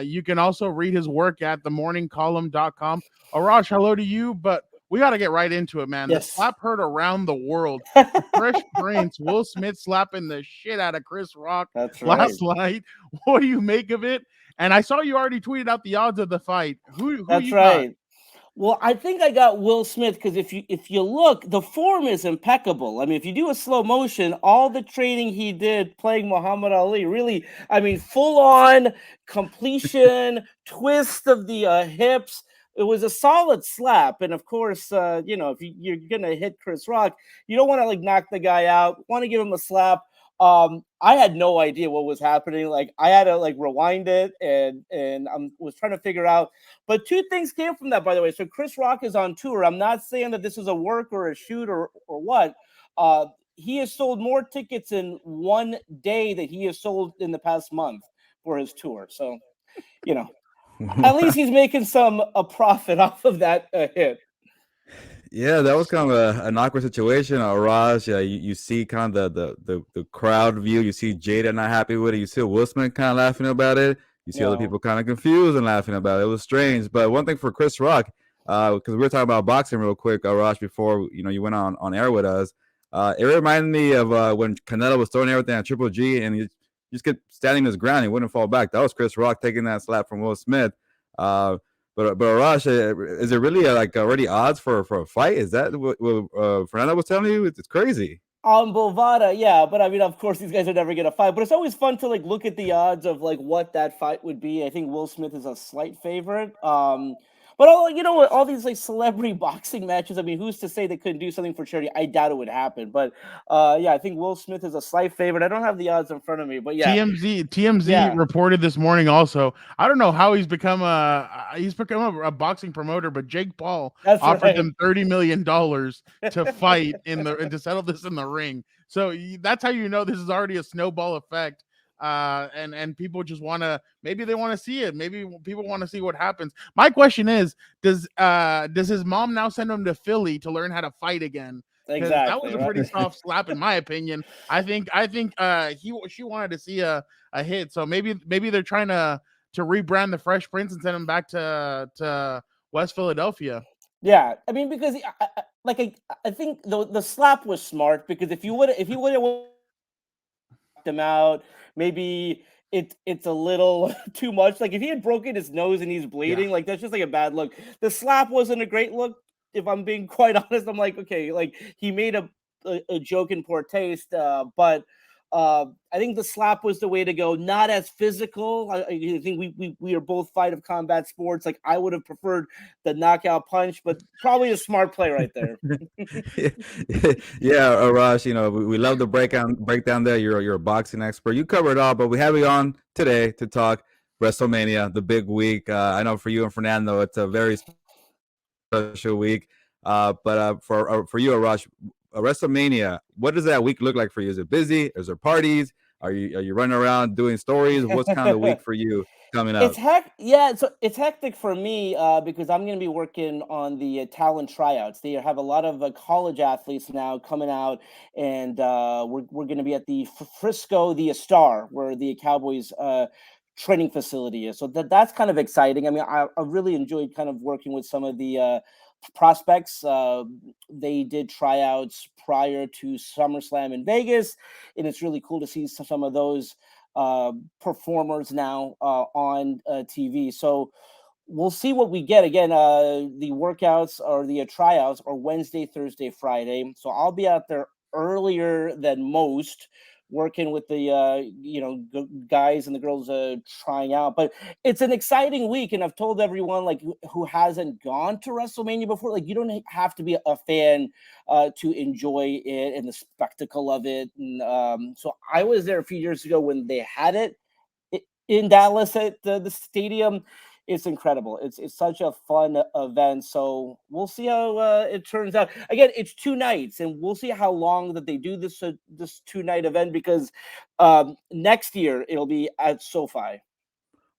You can also read his work at themorningcolumn.com. Arash, hello to you, but we got to get right into it, man. Yes. The slap heard around the world. The Fresh Prince, Will Smith slapping the shit out of Chris Rock That's right. last night. What do you make of it? And I saw you already tweeted out the odds of the fight. Who That's you right. Well, I think I got Will Smith because if you look, the form is impeccable. I mean, if you do a slow motion, all the training he did playing Muhammad Ali, really, I mean, full on completion, twist of the hips. It was a solid slap, and of course, if you're gonna hit Chris Rock, you don't want to like knock the guy out. Want to give him a slap. I had no idea what was happening. Like I had to like rewind it and I was trying to figure out. But two things came from that, by the way. So Chris Rock is on tour. I'm not saying that this is a work or a shoot or what. He has sold more tickets in one day that he has sold in the past month for his tour. So, at least he's making a profit off of that hit. Yeah, that was kind of an awkward situation. Raj, you see kind of the crowd view. You see Jada not happy with it. You see Will Smith kind of laughing about it. You see other people kind of confused and laughing about it. It was strange. But one thing for Chris Rock, because we were talking about boxing real quick, Raj, before you went on air with us. It reminded me of when Canelo was throwing everything at Triple G and he just kept standing his ground. He wouldn't fall back. That was Chris Rock taking that slap from Will Smith. But Arash, is there really like already odds for a fight? Is that what Fernando was telling you? It's crazy. Bovada, yeah, but I mean, of course, these guys are never gonna fight. But it's always fun to like look at the odds of like what that fight would be. I think Will Smith is a slight favorite. But all these like celebrity boxing matches. I mean, who's to say they couldn't do something for charity? I doubt it would happen. But I think Will Smith is a slight favorite. I don't have the odds in front of me, but yeah. TMZ reported this morning also. I don't know how he's become a boxing promoter, but Jake Paul offered them $30 million to fight to settle this in the ring. So that's how you know this is already a snowball effect. And people just maybe they want to see it. Maybe people want to see what happens. My question is, does his mom now send him to Philly to learn how to fight again? Exactly. That was a pretty soft slap in my opinion. I think she wanted to see a hit. So maybe they're trying to rebrand the Fresh Prince and send him back to West Philadelphia. Yeah, I mean, because I think the slap was smart, because if he would have them out, maybe it's a little too much. Like if he had broken his nose and he's bleeding, like that's just like a bad look. The slap wasn't a great look, if I'm being quite honest. I'm like, okay, like he made a joke in poor taste, but I think the slap was the way to go. Not as physical. I think we are both fight of combat sports. Like I would have preferred the knockout punch, but probably a smart play right there. Yeah, Arash, we love the breakdown there. You're a boxing expert. You cover it all, but we have you on today to talk WrestleMania, the big week. I know for you and Fernando, it's a very special week. But for you, Arash, WrestleMania, what does that week look like for you? Is it busy? Is there parties? Are you running around doing stories? What's kind of the week for you coming up? It's hectic for me because I'm going to be working on the talent tryouts. They have a lot of college athletes now coming out, and we're going to be at the Frisco, the Star, where the Cowboys training facility is. So that's kind of exciting. I mean, I really enjoyed kind of working with some of the prospects. They did tryouts prior to SummerSlam in Vegas, and it's really cool to see some of those performers now on TV. So we'll see what we get. Again, the workouts or the tryouts are Wednesday, Thursday, Friday. So I'll be out there earlier than most, working with the guys and the girls trying out. But it's an exciting week, and I've told everyone like who hasn't gone to WrestleMania before, like you don't have to be a fan to enjoy it and the spectacle of it. And so I was there a few years ago when they had it in Dallas at the stadium. It's incredible. It's such a fun event. So we'll see how it turns out. Again, it's 2 nights, and we'll see how long that they do this 2-night event, because next year it'll be at SoFi.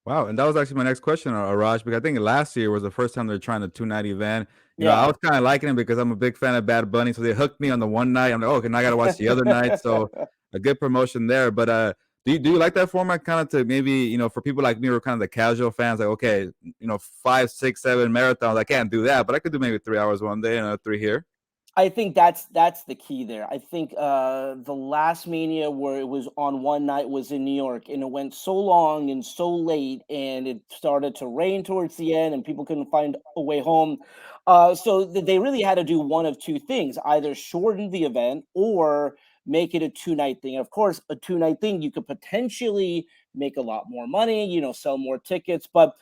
Wow, and that was actually my next question, Arash, because I think last year was the first time they're trying the 2-night event. You know, I was kind of liking it because I'm a big fan of Bad Bunny, so they hooked me on the one night. I'm like, oh, okay, now I got to watch the other night. So a good promotion there. But do you like that format kind of to maybe, you know, for people like me who are kind of the casual fans, like, okay, you know, 5, 6, 7 marathons, I can't do that, but I could do maybe 3 hours one day and 3 here. I think that's the key there. I think the last Mania where it was on one night was in New York, and it went so long and so late, and it started to rain towards the end, and people couldn't find a way home. So they really had to do one of two things: either shorten the event or make it a 2-night thing. And of course, a 2-night thing, you could potentially make a lot more money, you know, sell more tickets. But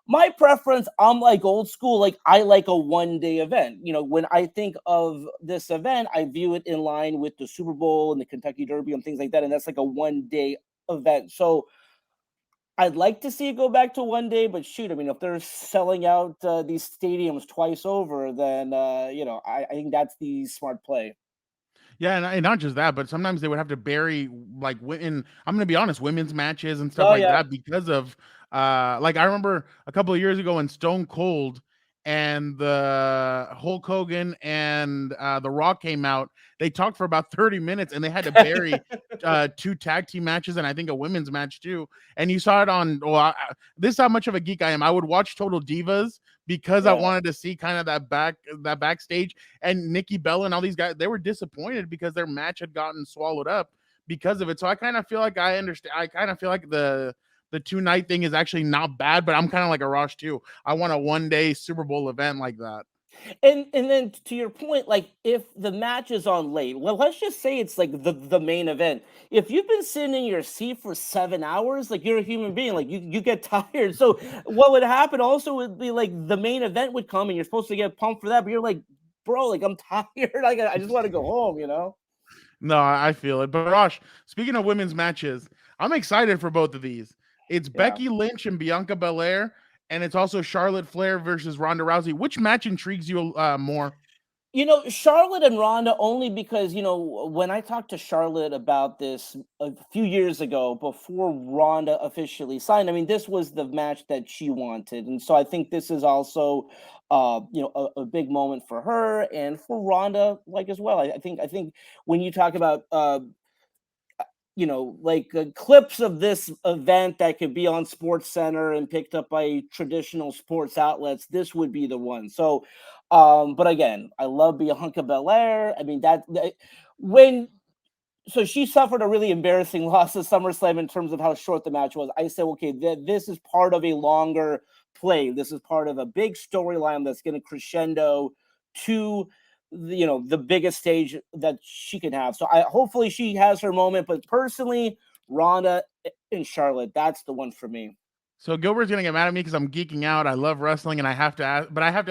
my preference, I'm like old school. Like I like a 1-day event. You know, when I think of this event, I view it in line with the Super Bowl and the Kentucky Derby and things like that. And that's like a 1-day event. So I'd like to see it go back to 1 day, but shoot, I mean, if they're selling out these stadiums twice over, then I think that's the smart play. Yeah, and not just that, but sometimes they would have to bury like I'm gonna be honest, women's matches and stuff Oh like yeah. that because of like I remember a couple of years ago when Stone Cold and the Hulk Hogan and the Rock came out, they talked for about 30 minutes and they had to bury 2 tag team matches and I think a women's match too. And you saw it on this is how much of a geek I am. I would watch Total Divas because I Yeah. wanted to see kind of that backstage, and Nikki Bella and all these guys, they were disappointed because their match had gotten swallowed up because of it. So I kind of feel like I understand. I kind of feel like the 2-night thing is actually not bad, but I'm kind of like Arash too. I want a 1-day Super Bowl event like that. And then to your point, like if the match is on late, well, let's just say it's like the main event. If you've been sitting in your seat for 7 hours, like you're a human being, like you get tired. So what would happen also would be like the main event would come and you're supposed to get pumped for that, but you're like, bro, like I'm tired. I just want to go home, you know? No, I feel it. But Arash, speaking of women's matches, I'm excited for both of these. It's Yeah. Becky Lynch and Bianca Belair, and it's also Charlotte Flair versus Ronda Rousey. Which match intrigues you more? You know, Charlotte and Ronda only because, when I talked to Charlotte about this a few years ago before Ronda officially signed, I mean, this was the match that she wanted. And so I think this is also, a big moment for her and for Ronda, like as well. I think when you talk about, clips of this event that could be on Sports Center and picked up by traditional sports outlets, this would be the one. So, but again, I love Bianca Belair. I mean, when so she suffered a really embarrassing loss at SummerSlam in terms of how short the match was. I said, okay, this is part of a longer play. This is part of a big storyline that's going to crescendo to the biggest stage that she can have. So hopefully she has her moment. But personally, Ronda and Charlotte, that's the one for me. So Gilbert's gonna get mad at me because I'm geeking out. I love wrestling, and I have to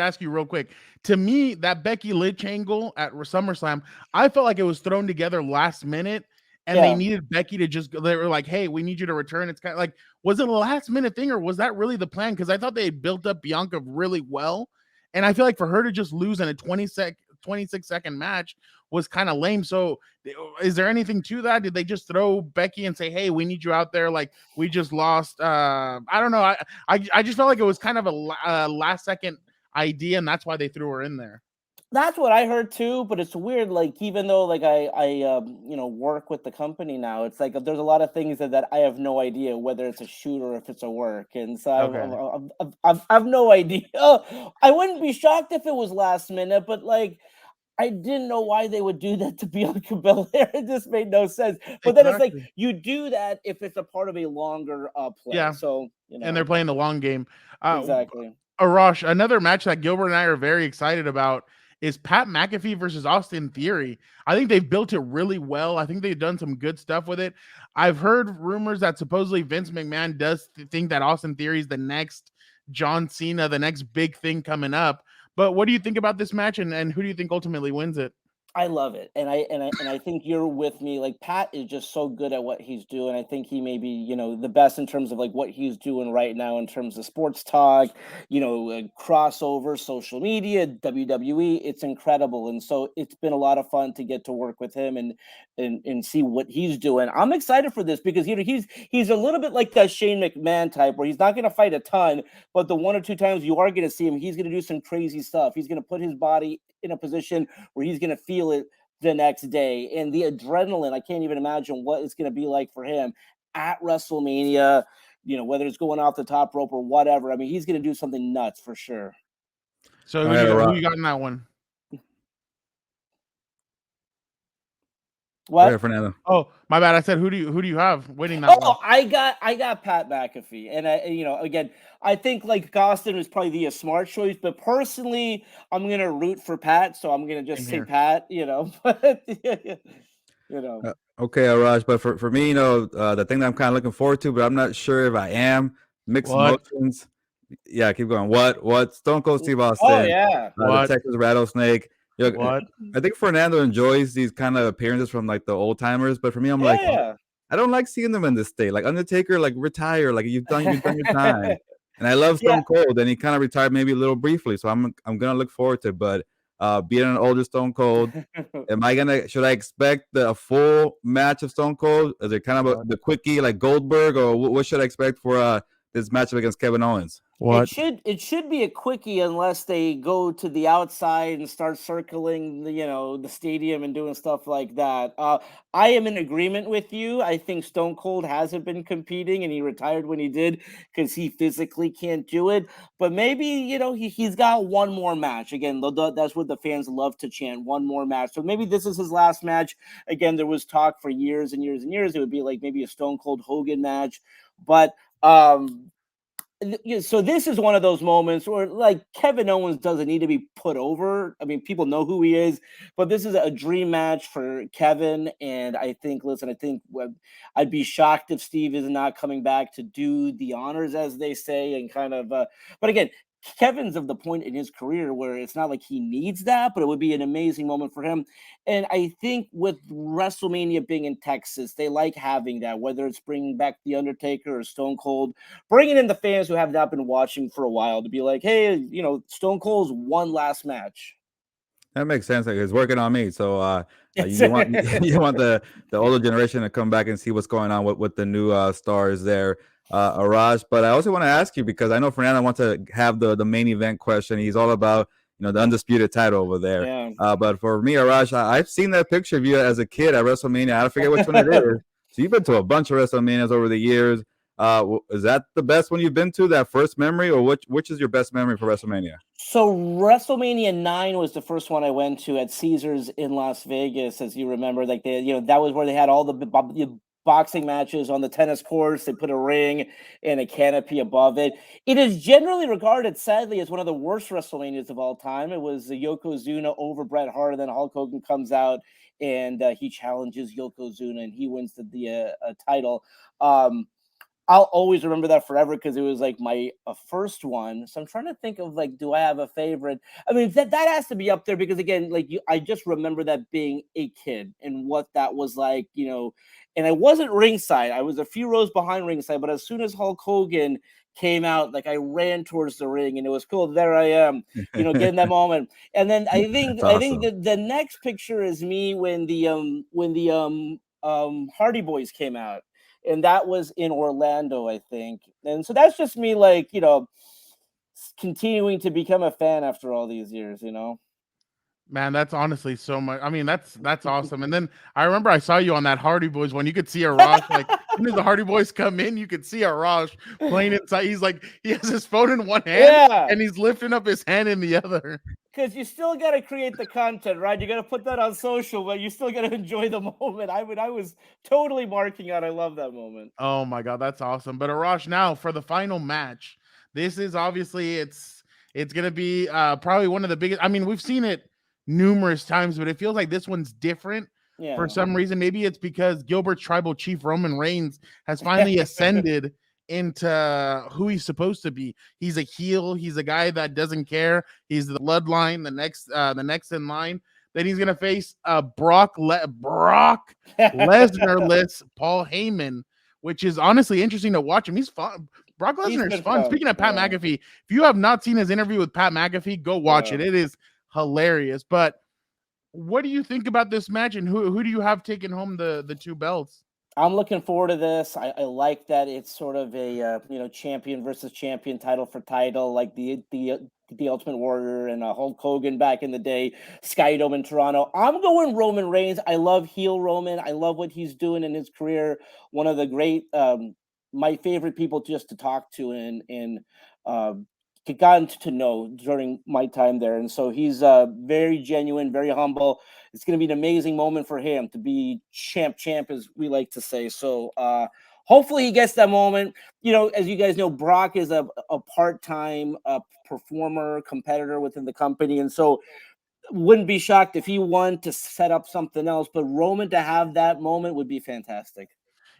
ask you real quick. To me, that Becky Lynch angle at SummerSlam, I felt like it was thrown together last minute, and they Yeah. needed Becky to just. They were like, "Hey, we need you to return." It's kind of like, was it a last minute thing, or was that really the plan? Because I thought they had built up Bianca really well, and I feel like for her to just lose in a 26-second match was kind of lame. So is there anything to that? Did they just throw Becky and say, "Hey, we need you out there"? Like we just lost. I don't know. I just felt like it was kind of a last second idea, and that's why they threw her in there. That's what I heard too, but it's weird. Like even though like I work with the company now, it's like there's a lot of things that I have no idea whether it's a shoot or if it's a work, and so Okay. I've no idea. I wouldn't be shocked if it was last minute, but like I didn't know why they would do that to Bianca Belair. It just made no sense. But then it's like Exactly. you do that if it's a part of a longer play. Yeah, So and they're playing the long game. exactly. Arash, another match that Gilbert and I are very excited about is Pat McAfee versus Austin Theory. I think they've built it really well. I think they've done some good stuff with it. I've heard rumors that supposedly Vince McMahon does think that Austin Theory is the next John Cena, the next big thing coming up. But what do you think about this match, and who do you think ultimately wins it? I love it, and I think you're with me. Like Pat is just so good at what he's doing. I think he may be, the best in terms of like what he's doing right now in terms of sports talk, crossover, social media, WWE. It's incredible, and so it's been a lot of fun to get to work with him and see what he's doing. I'm excited for this because he's a little bit like that Shane McMahon type where he's not going to fight a ton, but the 1 or 2 times you are going to see him, he's going to do some crazy stuff. He's going to put his body in a position where he's going to feel it the next day. And the adrenaline, I can't even imagine what it's going to be like for him at WrestleMania, whether it's going off the top rope or whatever. I mean, he's going to do something nuts for sure. So who you got in that one? What? Right, Fernando. Oh, my bad. I said who do you have winning that one? I got Pat McAfee, and again, I think like Gostin was probably the smart choice, but personally, I'm gonna root for Pat, so I'm gonna just say Pat. But Okay, Arash, but for me, the thing that I'm kind of looking forward to, but I'm not sure if I am, mixed emotions. Yeah, keep going. What? Stone Cold Steve Austin. Oh yeah. The Texas Rattlesnake. What? I think Fernando enjoys these kind of appearances from like the old timers, but for me, I'm like, I don't like seeing them in this state. Like Undertaker, like retire, like you've done your time. And I love Stone Cold, and he kind of retired maybe a little briefly, so I'm gonna look forward to it. But being an older Stone Cold, should I expect a full match of Stone Cold? Is it kind of the quickie like Goldberg, or what should I expect for this matchup against Kevin Owens? What? It should be a quickie unless they go to the outside and start circling the stadium and doing stuff like that. I am in agreement with you. I think Stone Cold hasn't been competing, and he retired when he did because he physically can't do it. But maybe he's got one more match. Again, that's what the fans love to chant, one more match. So maybe this is his last match. Again, there was talk for years and years and years it would be like maybe a Stone Cold Hogan match, but so this is one of those moments where like Kevin Owens doesn't need to be put over. I mean, people know who he is, but this is a dream match for Kevin. And I think I'd be shocked if Steve is not coming back to do the honors, as they say, and kind of, but again, Kevin's of the point in his career where it's not like he needs that, but it would be an amazing moment for him. And I think with WrestleMania being in Texas, they like having that, whether it's bringing back The Undertaker or Stone Cold, bringing in the fans who have not been watching for a while to be like, hey, Stone Cold's one last match. That makes sense. Like, it's working on me. So you want the older generation to come back and see what's going on with the new stars there, Arash. But I also want to ask you, because I know Fernando wants to have the main event question. He's all about the undisputed title over there. Yeah. But for me, Arash, I've seen that picture of you as a kid at WrestleMania. I forget which one it is. So you've been to a bunch of WrestleManias over the years. Is that the best one you've been to, that first memory, or which is your best memory for WrestleMania? So WrestleMania 9 was the first one I went to at Caesars in Las Vegas, as you remember. Like that was where they had all the boxing matches on the tennis courts. They put a ring and a canopy above it. It is generally regarded, sadly, as one of the worst WrestleManias of all time. It was Yokozuna over Bret Hart, and then Hulk Hogan comes out and he challenges Yokozuna and he wins the title. I'll always remember that forever because it was like my first one. So I'm trying to think of like, do I have a favorite? I mean, that has to be up there because again, like I just remember that being a kid and what that was like, and I wasn't ringside. I was a few rows behind ringside, but as soon as Hulk Hogan came out, like I ran towards the ring and it was cool. There I am, getting that moment. And then I think the next picture is me when the Hardy Boys came out. And that was in Orlando, I think. And so that's just me, like, continuing to become a fan after all these years, Man, that's honestly so much. I mean, that's awesome. And then I remember I saw you on that Hardy Boys when you could see Arash. Like, when the Hardy Boys come in, you could see Arash playing inside. He's like, he has his phone in one hand and he's lifting up his hand in the other. Because you still got to create the content, right? You got to put that on social, but you still got to enjoy the moment. I was totally marking out. I love that moment. Oh my God, that's awesome. But Arash, now for the final match, this is obviously it's going to be probably one of the biggest. I mean, we've seen it numerous times, but it feels like this one's different for some reason. Maybe it's because Gilbert's tribal chief Roman Reigns has finally ascended into who he's supposed to be. He's a heel. He's a guy that doesn't care. He's the bloodline, the next in line. Then he's gonna face Brock Lesnar-less Paul Heyman, which is honestly interesting to watch him. He's fun. Brock Lesnar is fun. Speaking of Pat McAfee, if you have not seen his interview with Pat McAfee, go watch it. It is hilarious. But what do you think about this match, and who do you have taking home the two belts? I'm looking forward to this. I like that it's sort of a champion versus champion, title for title, like the Ultimate Warrior and Hulk Hogan back in the day, Skydome in Toronto. I'm going Roman Reigns. I love heel Roman. I love what he's doing in his career. One of the great, my favorite people just to talk to and gotten to know during my time there. And so he's very genuine, very humble. It's going to be an amazing moment for him to be champ, as we like to say. So hopefully he gets that moment. As you guys know, Brock is a part-time performer, competitor within the company. And so wouldn't be shocked if he wanted to set up something else. But Roman to have that moment would be fantastic.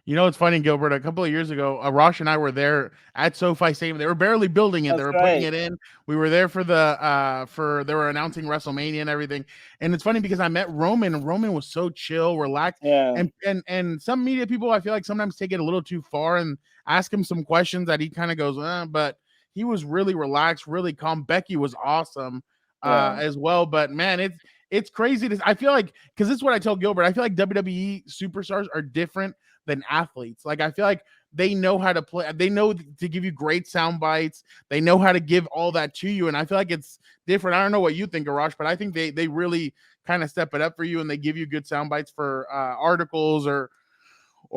It's funny, Gilbert. A couple of years ago, Arash and I were there at SoFi Stadium. They were barely building it. They were putting it in. We were there for they were announcing WrestleMania and everything. And it's funny because I met Roman, and Roman was so chill, relaxed. Yeah. And some media people, I feel like sometimes take it a little too far and ask him some questions that he kind of goes, but he was really relaxed, really calm. Becky was awesome as well. But man, it's crazy. I feel like, because this is what I tell Gilbert, I feel like WWE superstars are different than athletes. Like, I feel like they know how to play. They know to give you great sound bites. They know how to give all that to you. And I feel like it's different. I don't know what you think, Arash, but I think they really kind of step it up for you, and they give you good sound bites for articles or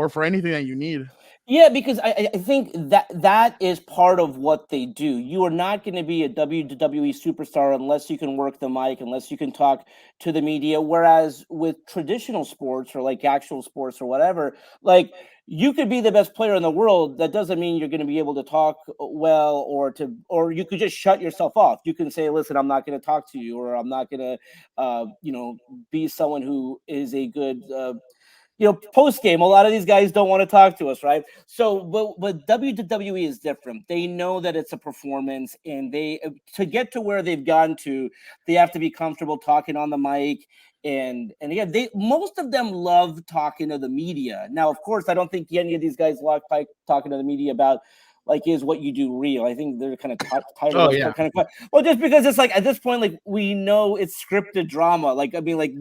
for anything that you need. Yeah, because I think that is part of what they do. You are not going to be a WWE superstar unless you can work the mic, unless you can talk to the media. Whereas with traditional sports or like actual sports or whatever, like you could be the best player in the world. That doesn't mean you're going to be able to talk well, or you could just shut yourself off. You can say, listen, I'm not going to talk to you, or I'm not going to, be someone who is a good, post game, a lot of these guys don't want to talk to us, right? So, but WWE is different. They know that it's a performance, and to get to where they've gotten to, they have to be comfortable talking on the mic. And again, most of them love talking to the media. Now, of course, I don't think any of these guys like talking to the media about, like, is what you do real. I think they're kind of tired of that kind of. Well, just because it's like at this point, like, we know it's scripted drama. Like, I mean, like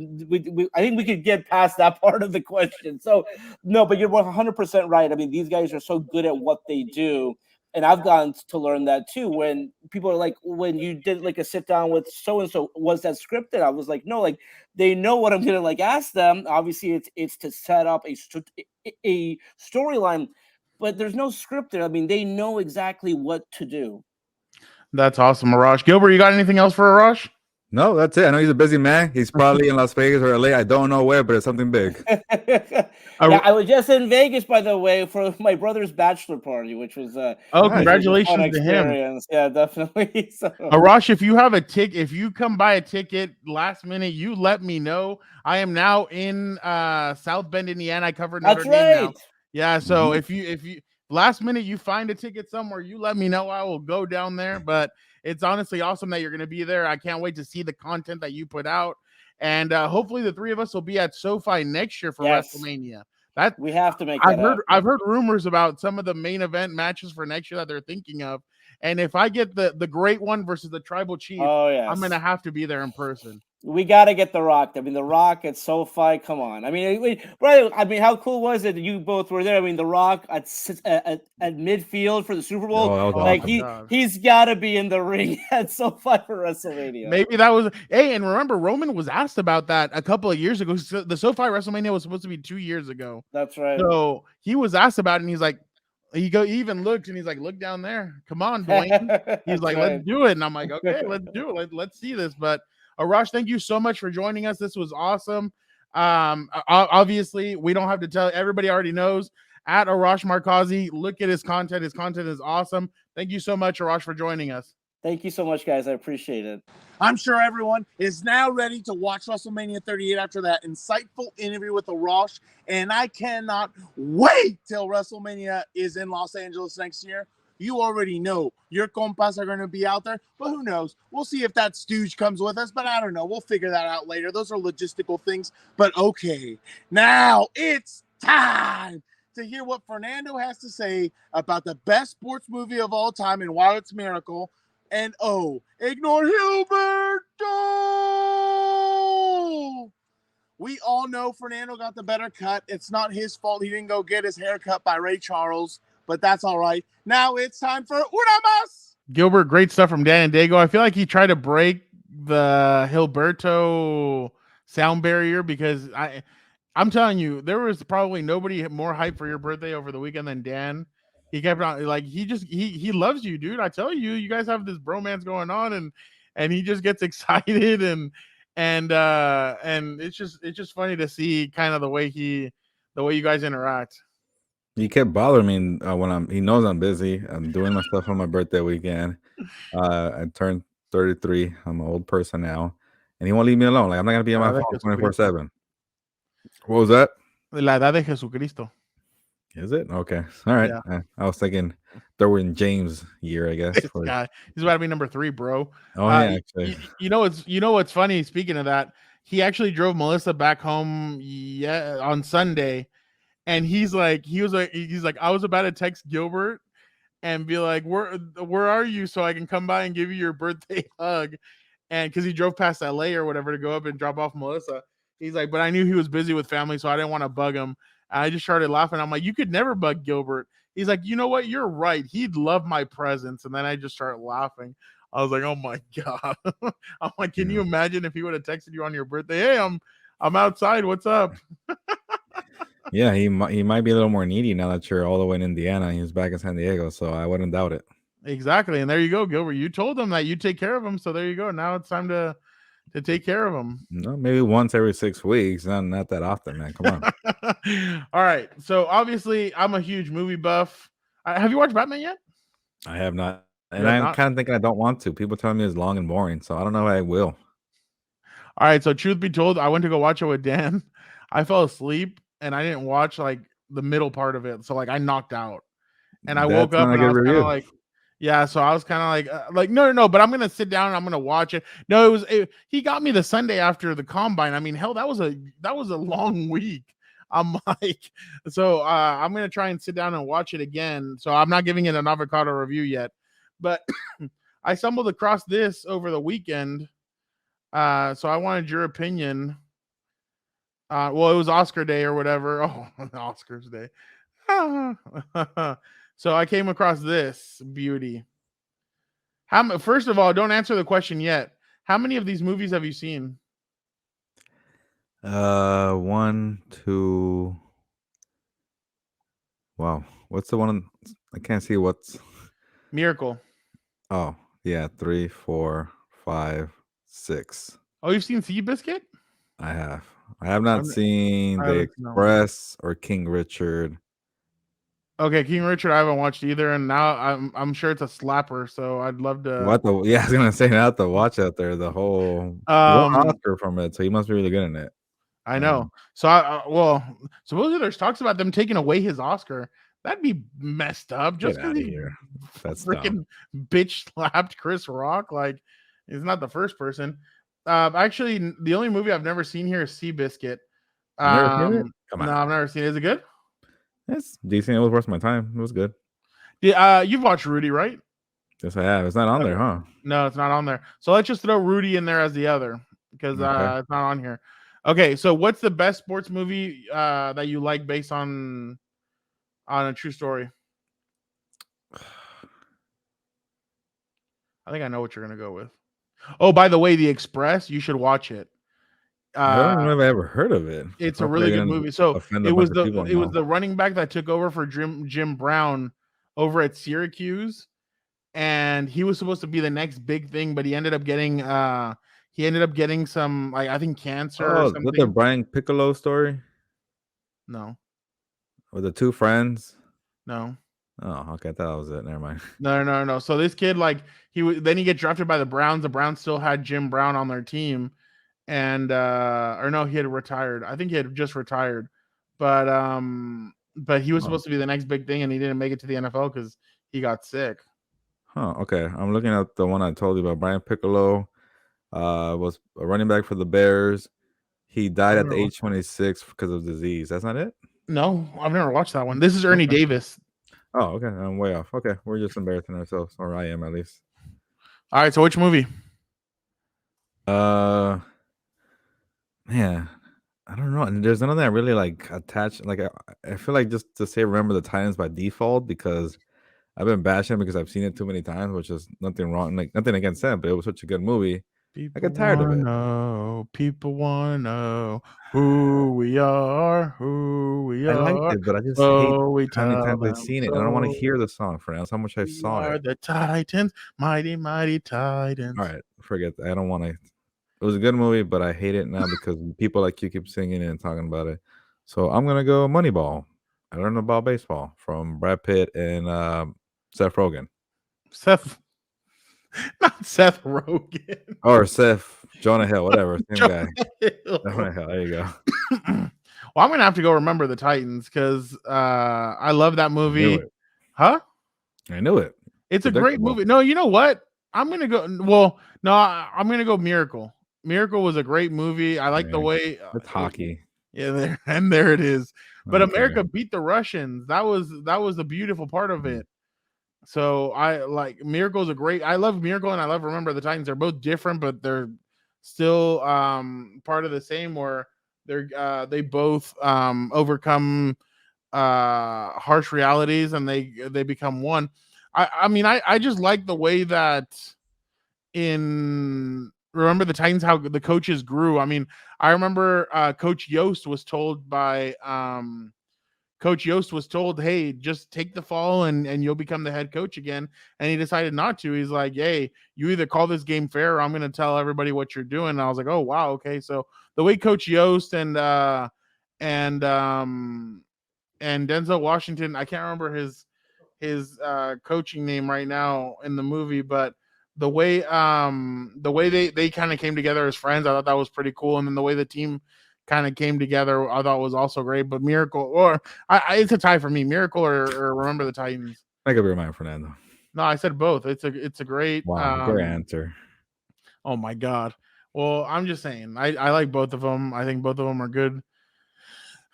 I think we could get past that part of the question. So no, but you're 100% right. I mean, these guys are so good at what they do, and I've gotten to learn that too. When people are like, when you did like a sit down with so and so, was that scripted? I was like, no, like they know what I'm gonna like ask them. Obviously, it's to set up a storyline. But there's no script there. I mean, they know exactly what to do. That's awesome, Arash. Gilbert, you got anything else for Arash? No, that's it. I know he's a busy man. He's probably in Las Vegas or LA. I don't know where, but it's something big. I was just in Vegas, by the way, for my brother's bachelor party, which was congratulations to him. Yeah, definitely. So. Arash, if you have a ticket, if you come buy a ticket last minute, you let me know. I am now in South Bend, Indiana. I covered Notre Dame now. Yeah, so if you last minute you find a ticket somewhere, you let me know. I will go down there. But it's honestly awesome that you're going to be there. I can't wait to see the content that you put out, and hopefully the three of us will be at SoFi next year for WrestleMania. That we have to make. I've heard rumors about some of the main event matches for next year that they're thinking of, and if I get the great one versus the Tribal Chief, I'm going to have to be there in person. We got to get The Rock. I mean, The Rock at SoFi. Come on. I mean, how cool was it that you both were there? I mean, The Rock at midfield for the Super Bowl. He's got to be in the ring at SoFi for WrestleMania. Maybe that was. Hey, and remember, Roman was asked about that a couple of years ago. So the SoFi WrestleMania was supposed to be 2 years ago. That's right. So he was asked about it, and he's like, he even looked, and he's like, look down there. Come on, Dwayne. He's like, let's do it. And I'm like, okay, let's do it. Let's see this. But Arash, thank you so much for joining us. This was awesome. Obviously, we don't have to tell. Everybody already knows. At Arash Markazi, look at his content. His content is awesome. Thank you so much, Arash, for joining us. Thank you so much, guys. I appreciate it. I'm sure everyone is now ready to watch WrestleMania 38 after that insightful interview with Arash, and I cannot wait till WrestleMania is in Los Angeles next year. You already know your compas are going to be out there, but who knows? We'll see if that stooge comes with us, but I don't know. We'll figure that out later. Those are logistical things, but okay. Now it's time to hear what Fernando has to say about the best sports movie of all time and why it's Miracle. And ignore Herbert. We all know Fernando got the better cut. It's not his fault he didn't go get his hair cut by Ray Charles, but that's all right. Now it's time for Uramas. Gilbert, great stuff from Dan and Dago. I feel like he tried to break the Hilberto sound barrier because I'm telling you, there was probably nobody more hyped for your birthday over the weekend than Dan. He kept on like he loves you, dude. I tell you, you guys have this bromance going on, and he just gets excited and it's just funny to see kind of the way you guys interact. He kept bothering me when he knows I'm busy. I'm doing my stuff on my birthday weekend. I turned 33. I'm an old person now, and he won't leave me alone. Like I'm not gonna be on my phone 24/7. What was that? La edad de Jesucristo. Is it? Okay. All right. Yeah. I was thinking Derwin James year, I guess. He's about to be number 3, bro. Oh yeah, actually. You know what's funny? Speaking of that, he actually drove Melissa back home on Sunday, and he's like, I was about to text Gilbert and be like, where are you so I can come by and give you your birthday hug, and because he drove past LA or whatever to go up and drop off Melissa. He's like, but I knew he was busy with family, so I didn't want to bug him. I just started laughing. I'm like, you could never bug Gilbert. He's like, you know what? You're right. He'd love my presence. And then I just started laughing. I was like, oh my God. I'm like, can you imagine if he would have texted you on your birthday? Hey, I'm outside. What's up? Yeah, he might be a little more needy now that you're all the way in Indiana and he's back in San Diego. So I wouldn't doubt it. Exactly. And there you go, Gilbert. You told him that you take care of him. So there you go. Now it's time to take care of him. No, maybe once every 6 weeks. Not that often, man. Come on. All right. So obviously, I'm a huge movie buff. Have you watched Batman yet? I have not. And I'm kind of thinking I don't want to. People tell me it's long and boring. So I don't know if I will. All right. So truth be told, I went to go watch it with Dan. I fell asleep and I didn't watch like the middle part of it. So like I knocked out. And I woke up and I was kind of like, yeah, so I was kind of like no, but I'm gonna sit down and I'm gonna watch it. No, he got me the Sunday after the combine. I mean, hell, that was a long week. I'm like, so I'm gonna try and sit down and watch it again. So I'm not giving it an avocado review yet, but I stumbled across this over the weekend. So I wanted your opinion. Well, it was Oscar Day or whatever. Oh, Oscars Day. So I came across this beauty. First of all, don't answer the question yet. How many of these movies have you seen? 1, 2. Wow. What's the one? I can't see what's Miracle. Oh, yeah. 3, 4, 5, 6. Oh, you've seen Seabiscuit? I have. I have not seen The Express or King Richard. Okay, King Richard, I haven't watched either, and now I'm sure it's a slapper. So I'd love to. I was gonna say not to watch out there. The whole Oscar from it, so he must be really good in it. I know. So supposedly there's talks about them taking away his Oscar. That'd be messed up. Just because he freaking bitch slapped Chris Rock. Like, he's not the first person. Actually, the only movie I've never seen here is Seabiscuit. Never seen it? Come on. No, I've never seen it. Is it good? It's decent. It was worth my time. It was good. Yeah, you've watched Rudy, right? Yes, I have. It's not on there, huh? No, it's not on there. So let's just throw Rudy in there as the other because it's not on here. Okay, so what's the best sports movie that you like based on a true story? I think I know what you're gonna go with. Oh, by the way, The Express, you should watch it. I don't know if I ever heard of it. It's a really good movie. So it was the running back that took over for Jim Brown over at Syracuse, and he was supposed to be the next big thing, but he ended up getting some, like, I think cancer or something. Is that the Brian Piccolo story? No. Or the two friends? No. Oh, okay. I thought that was it. Never mind. No. So this kid, like, then he gets drafted by the Browns. The Browns still had Jim Brown on their team, and or no, he had retired. I think he had just retired, but he was Oh. supposed to be the next big thing, and he didn't make it to the NFL because he got sick. Huh. Okay. I'm looking at the one I told you about. Brian Piccolo was a running back for the Bears. He died at the age 26 because of disease. That's not it? No, I've never watched that one. This is Ernie Okay. Davis. Oh, okay. I'm way off. Okay. We're just embarrassing ourselves, or I am at least. All right. So which movie? Man, I don't know. And there's none of that really like attached. Like I feel like just to say remember the Titans by default because I've been bashing it because I've seen it too many times, which is nothing wrong. Like nothing against that, but it was such a good movie. I get tired of it. People want to know who we are, I liked it, but I just hate Oh, we how many tell times I've them seen it. I don't want to hear the song for now. That's how much I we saw are it. the Titans, mighty, mighty Titans. All right, forget that. I don't want to. It was a good movie, but I hate it now because people like you keep singing it and talking about it. So I'm gonna go Moneyball. I learned about baseball from Brad Pitt and Seth Rogen. Not Seth Rogen. Or Seth Jonah Hill, whatever. Same guy. Hill. Jonah Hill. There you go. Well, I'm gonna have to go remember the Titans because I love that I knew movie. it. Huh? I knew it. It's a great movie. No, you know what? I'm gonna go. Well, no, I'm gonna go Miracle. Miracle was a great movie. I like the way it's hockey. Yeah, there it is. But Okay. America beat the Russians. That was the beautiful part of it. So I like Miracle's a great. I love Miracle and I love Remember the Titans. They're both different, but they're still part of the same. Where they both overcome harsh realities and they become one. I mean I just like the way that in Remember the Titans how the coaches grew. I mean, I remember Coach Yost was told by Coach Yost was told, hey, just take the fall and you'll become the head coach again. And he decided not to. He's like, hey, you either call this game fair or I'm going to tell everybody what you're doing. And I was like, oh, wow. Okay. So the way Coach Yost and Denzel Washington, I can't remember his coaching name right now in the movie, but the way they kind of came together as friends, I thought that was pretty cool. And then the way the team kind of came together, I thought was also great. But Miracle, or it's a tie for me, Miracle or Remember the Titans. I could be reminded, Fernando. No, I said both. It's a great. Great answer. Oh my god. Well, I'm just saying, I like both of them. I think both of them are good,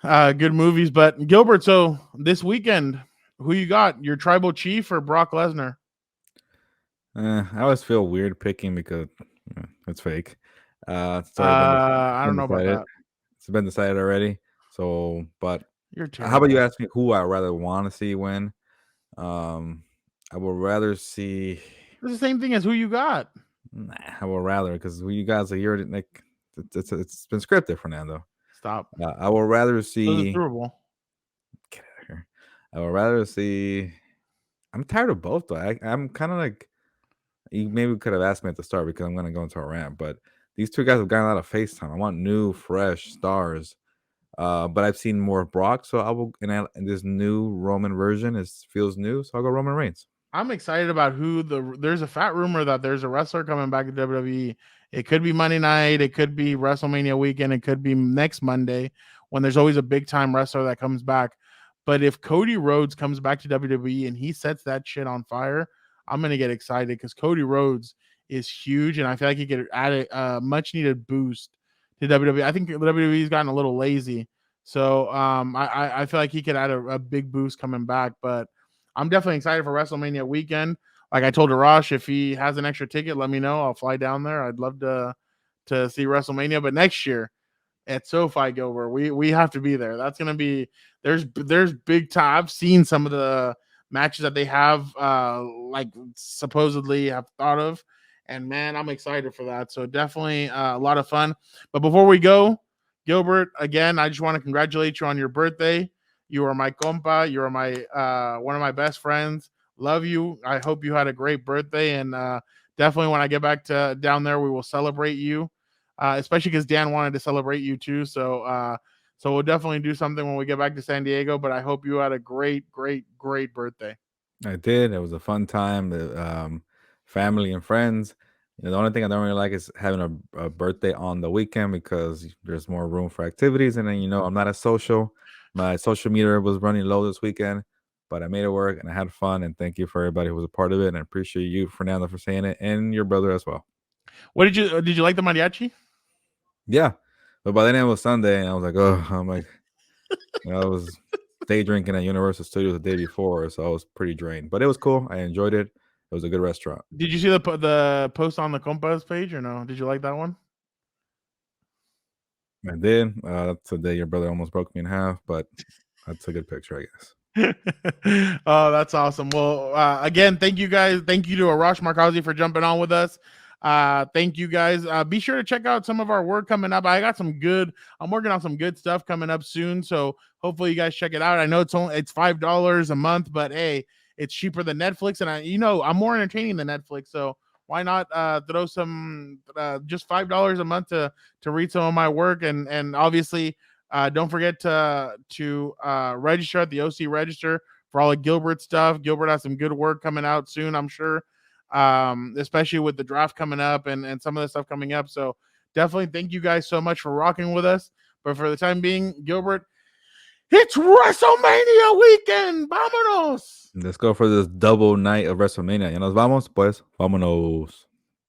good movies. But Gilbert, so this weekend, who you got? Your tribal chief or Brock Lesnar? I always feel weird picking because it's fake. I don't know about that. It's been decided already. So, but You're terrible. how about you ask me who I rather want to see win? I would rather see. It's the same thing as who you got. Nah, I would rather because who you guys are here like it's been scripted, Fernando. Stop. I would rather see. Get out of here. I would rather see. I'm tired of both though. I'm kind of like. You maybe could have asked me at the start because I'm going to go into a rant, but these two guys have gotten a lot of face time. I want new, fresh stars. But I've seen more of Brock, so I will. And this new Roman version feels new, so I'll go Roman Reigns. I'm excited about there's a fat rumor that there's a wrestler coming back to WWE. It could be Monday night, it could be WrestleMania weekend, it could be next Monday when there's always a big time wrestler that comes back. But if Cody Rhodes comes back to WWE and he sets that shit on fire, I'm gonna get excited because Cody Rhodes is huge, and I feel like he could add a much needed boost to WWE. I think WWE's gotten a little lazy, so I feel like he could add a big boost coming back. But I'm definitely excited for WrestleMania weekend. Like I told Arash, if he has an extra ticket, let me know. I'll fly down there. I'd love to see WrestleMania, but next year at SoFi, Gilbert, we have to be there. That's gonna be there's big time. I've seen some of the matches that they have like supposedly have thought of, and man, I'm excited for that. So definitely a lot of fun. But before we go, Gilbert, again, I just want to congratulate you on your birthday. You are my compa. You are my one of my best friends. Love you. I hope you had a great birthday, and definitely when I get back to down there, we will celebrate you. Especially because Dan wanted to celebrate you too. So so we'll definitely do something when we get back to San Diego. But I hope you had a great birthday. I did. It was a fun time. Family and friends. The only thing I don't really like is having a birthday on the weekend because there's more room for activities. And then, I'm not as social. My social media was running low this weekend, but I made it work and I had fun. And thank you for everybody who was a part of it. And I appreciate you, Fernando, for saying it, and your brother as well. What did you like the mariachi? Yeah. But by then it was Sunday, and I was like, oh, I'm like, I was day drinking at Universal Studios the day before, so I was pretty drained. But it was cool. I enjoyed it. It was a good restaurant. Did you see the post on the Compas page or no? Did you like that one? I did. That's the day your brother almost broke me in half, but that's a good picture, I guess. Oh, that's awesome. Well, again, thank you guys. Thank you to Arash Markazi for jumping on with us. Thank you guys. Be sure to check out some of our work coming up. I'm working on some good stuff coming up soon, so hopefully you guys check it out. I know it's $5 a month, but hey, it's cheaper than Netflix, and I'm more entertaining than Netflix, so why not throw some just $5 a month to read some of my work, and obviously don't forget to register at the OC Register for all the Gilbert stuff. Gilbert has some good work coming out soon, I'm sure, especially with the draft coming up and some of the stuff coming up. So definitely thank you guys so much for rocking with us. But for the time being, Gilbert, it's WrestleMania weekend. Vámonos. Let's go for this double night of WrestleMania. Y nos vamos, pues, vámonos.